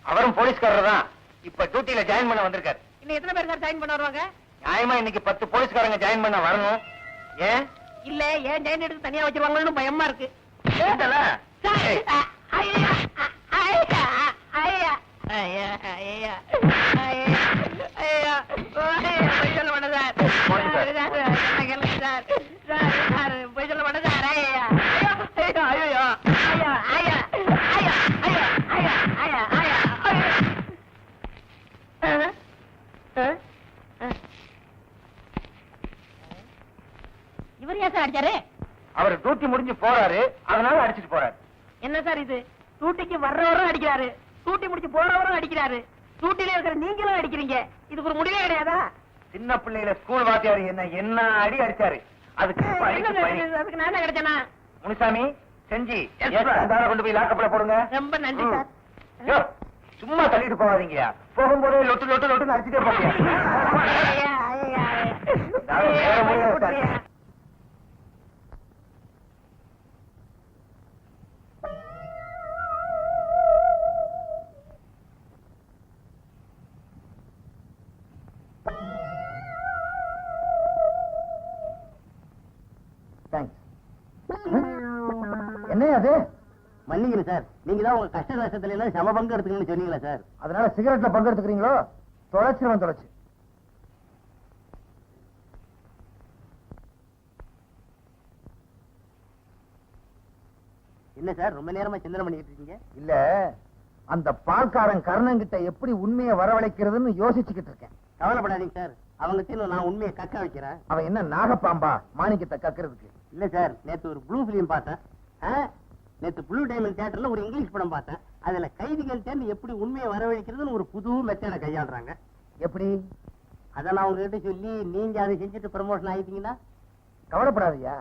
அவரும் போலீஸ்காரர் தான். இப்ப டியூட்டில ஜாயின் பண்ண வந்திருக்காரு. இன்னும் எத்தனை பேர் சார் ஜாயின் பண்ண வருவாங்க? நியாயமா இன்னைக்கு 10 போலீஸ்காரங்க ஜாயின் பண்ண வரணும். ஏன்? இல்ல, ஏன் ஜாயின் எடுத்து தனியா வச்சிருவாங்கன்னு பயமா இருக்கு. ஏண்டல? ஏய், இவர் ஏன் சார் அடிச்சாரு? அவர் டியூட்டி முடிஞ்சு போறாரு, அதனால அடிச்சிட்டு போறாரு. என்ன சார் இது? டூட்டிக்கு வர்றவரும் அடிக்கிறாரு, டூட்டி முடிச்சு போறவரும் அடிக்கிறாரு, டூட்டில இருக்கிற நீங்களும் அடிக்கிறீங்க. இதுக்கு ஒரு முடிவே கிடையாதா? சின்ன பிள்ளையில ஸ்கூல் வாத்தியார் என்ன அடி அடிச்சாரு. அதுக்கு இப்ப அடிச்சு பழி. அதுக்கு நான் தான் கிடைச்சேனா? முனுசாமி, செஞ்சி, கொண்டு போய் லாக்கப்ல போடுங்க. ரொம்ப நன்றி சார். யோ, சும்மா தள்ளிட்டு போகாதீங்க. போகும்போதே லொட்டு லொட்டு லொட்டுன்னு அடிச்சுட்டே போங்க. வேற முடியாது சார். என்ன அது? மன்னிக்கணும் சார், நீங்க தான் உங்க கஷ்ட நஷ்டத்துல எல்லாம் சம பங்கு எடுத்துக்கணும்னு சொன்னீங்களா சார்? அதனால சிகரெட்ல பங்கு எடுத்துக்கிறீங்களோ? தொலைச்சிருவன் தொலைச்சு. என்ன சார் ரொம்ப நேரமா சிந்தனை பண்ணிட்டு இருக்கீங்க? இல்ல, அந்த பால்காரன் கர்ணங்கிட்ட எப்படி உண்மையை வரவழைக்கிறதுன்னு யோசிச்சுக்கிட்டு இருக்கேன். கவலைப்படாதீங்க சார், அவங்க நான் உண்மையை கக்க வைக்கிறேன். அவன் என்ன நாகப்பாம்பா மாணிக்கத்தை கக்கிறதுக்கு? இல்ல சார், நேத்து ஒரு ப்ளூ பிலிம் பார்த்தேன். நேத்து ப்ளூ டைமண்ட் தியேட்டர்ல ஒரு இங்கிலீஷ் படம் பார்த்தேன். அதுல கைதிகள் சேர்ந்து எப்படி உண்மையை வரவழைக்கிறதுன்னு ஒரு புது மெத்தட கையாளுறாங்க. எப்படி? அத நான் உங்ககிட்ட சொல்லி நீங்க அதை செஞ்சுட்டு ப்ரமோஷன் ஆயிட்டீங்கன்னா? கவலைப்படாதயா,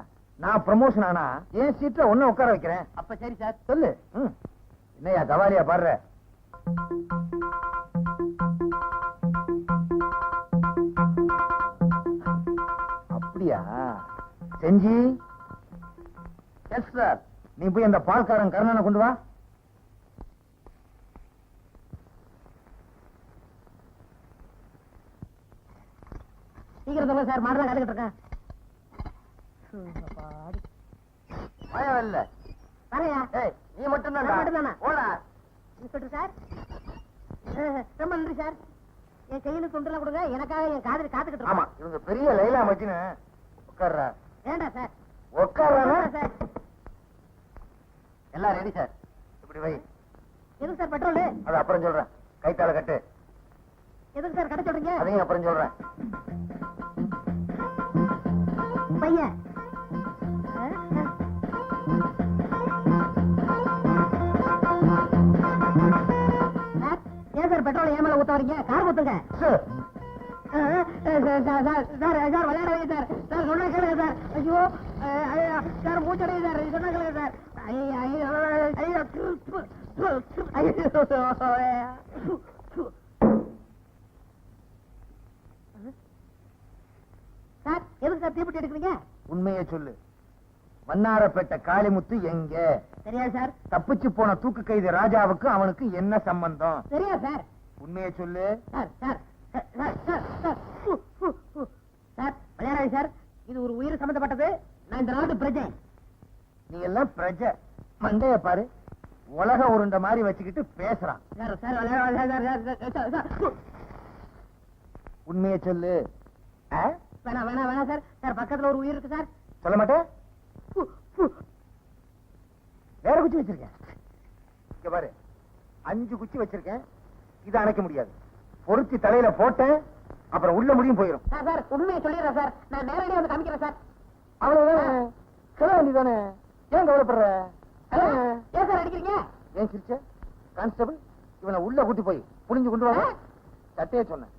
நான் ப்ரமோஷன் ஆனா என் சீட்ல ஒண்ணு உட்கார வைக்கிறேன். அப்ப சரி சார். சொல்லு. என்னையா கவாலியா பாடுற? அப்படியா? செஞ்சி. Yes sir. நீ போய் அந்த பால்காரன் கர்ணனை கொண்டு வா. சீக்கிரம் சார், மாடலாம் கத்துக்கிட்டு இருக்கேன். இல்ல வரையா? நீ மட்டும் நான் மட்டும்தானா? ஓடா. இன்ஸ்பெக்டர் சார், ரொம்ப நன்றி சார். என் கையில துண்டெல்லாம் கொடுங்க, எனக்காக என் காதலி காத்துக்கிட்டு ஆமா, இருக்கோம். இவங்க பெரிய லைலா மச்சின்னு உட்கார்றா. வேண்டாம் சார். உட்கார்றா சார். எல்லாம் ரெடி சார். இப்படி வை. எதுக்கு சார் பெட்ரோல்? அது அப்புறம் சொல்றேன். கைத்தால கட்டு. எதுக்கு சார் கடை சொல்றீங்க? அதையும் அப்புறம் சொல்றேன். பையன் ஏன் சார் பெட்ரோல் ஏன் மேல ஊத்த வரீங்க? கார் ஊத்துங்க. Sir விளையாடாதீங்க sir. சார் சொல்ல கேளுங்க சார். ஐயோ சார் மூச்சடையுது சார் சொன்னாங்களே சார் ஐயோ சார் எதுக்கு சார் தீப்பெட்டி எடுக்கிறீங்க? உண்மையை சொல்லு, வண்ணாரப்பேட்டை காளிமுத்து எங்க? தெரியாது சார். தப்பிச்சு போன தூக்கு கைதி ராஜாவுக்கு அவனுக்கு என்ன சம்பந்தம்? தெரியாது சார். உண்மையை சொல்லு. Sir sir sir sir sir sir விளையாடாது சார், இது ஒரு உயிர் சம்பந்தப்பட்டது. நான் இந்த நாட்டு பிரஜை. நீ எல்லாம் பிரஜை, மண்டைய பாரு, உலக உருண்ட மாதிரி வச்சுக்கிட்டு பேசுறான். சார் சார் விளையாடாது. உண்மையை சொல்லு. வேணாம் வேணாம் வேணாம் சார். சார் பக்கத்துல ஒரு உயிர் இருக்கு சார். சொல்ல மாட்டேன். வேற குச்சி வச்சிருக்கேன். இங்க பாரு, 5 குச்சி வச்சிருக்கேன். இதை அணைக்க முடியாது. பொருத்தி தலையில போட்டேன், அப்புறம் உள்ள முடியும் போயிடும். சார் சார் உண்மையை சொல்லிடுறேன் சார். நான் நேரடியாக வந்து காமிக்கிறேன் சார். அவ்வளவுதானே, சொல்ல வேண்டியதானே, ஏன் கவலைப்படுற? ஏன் சார் அடிக்கிறீங்க? ஏன் சிரிச்ச? கான்ஸ்டபிள், இவனை உள்ள கூட்டி போய் புளிஞ்சு கொண்டு வர சட்டையே சொன்னேன்.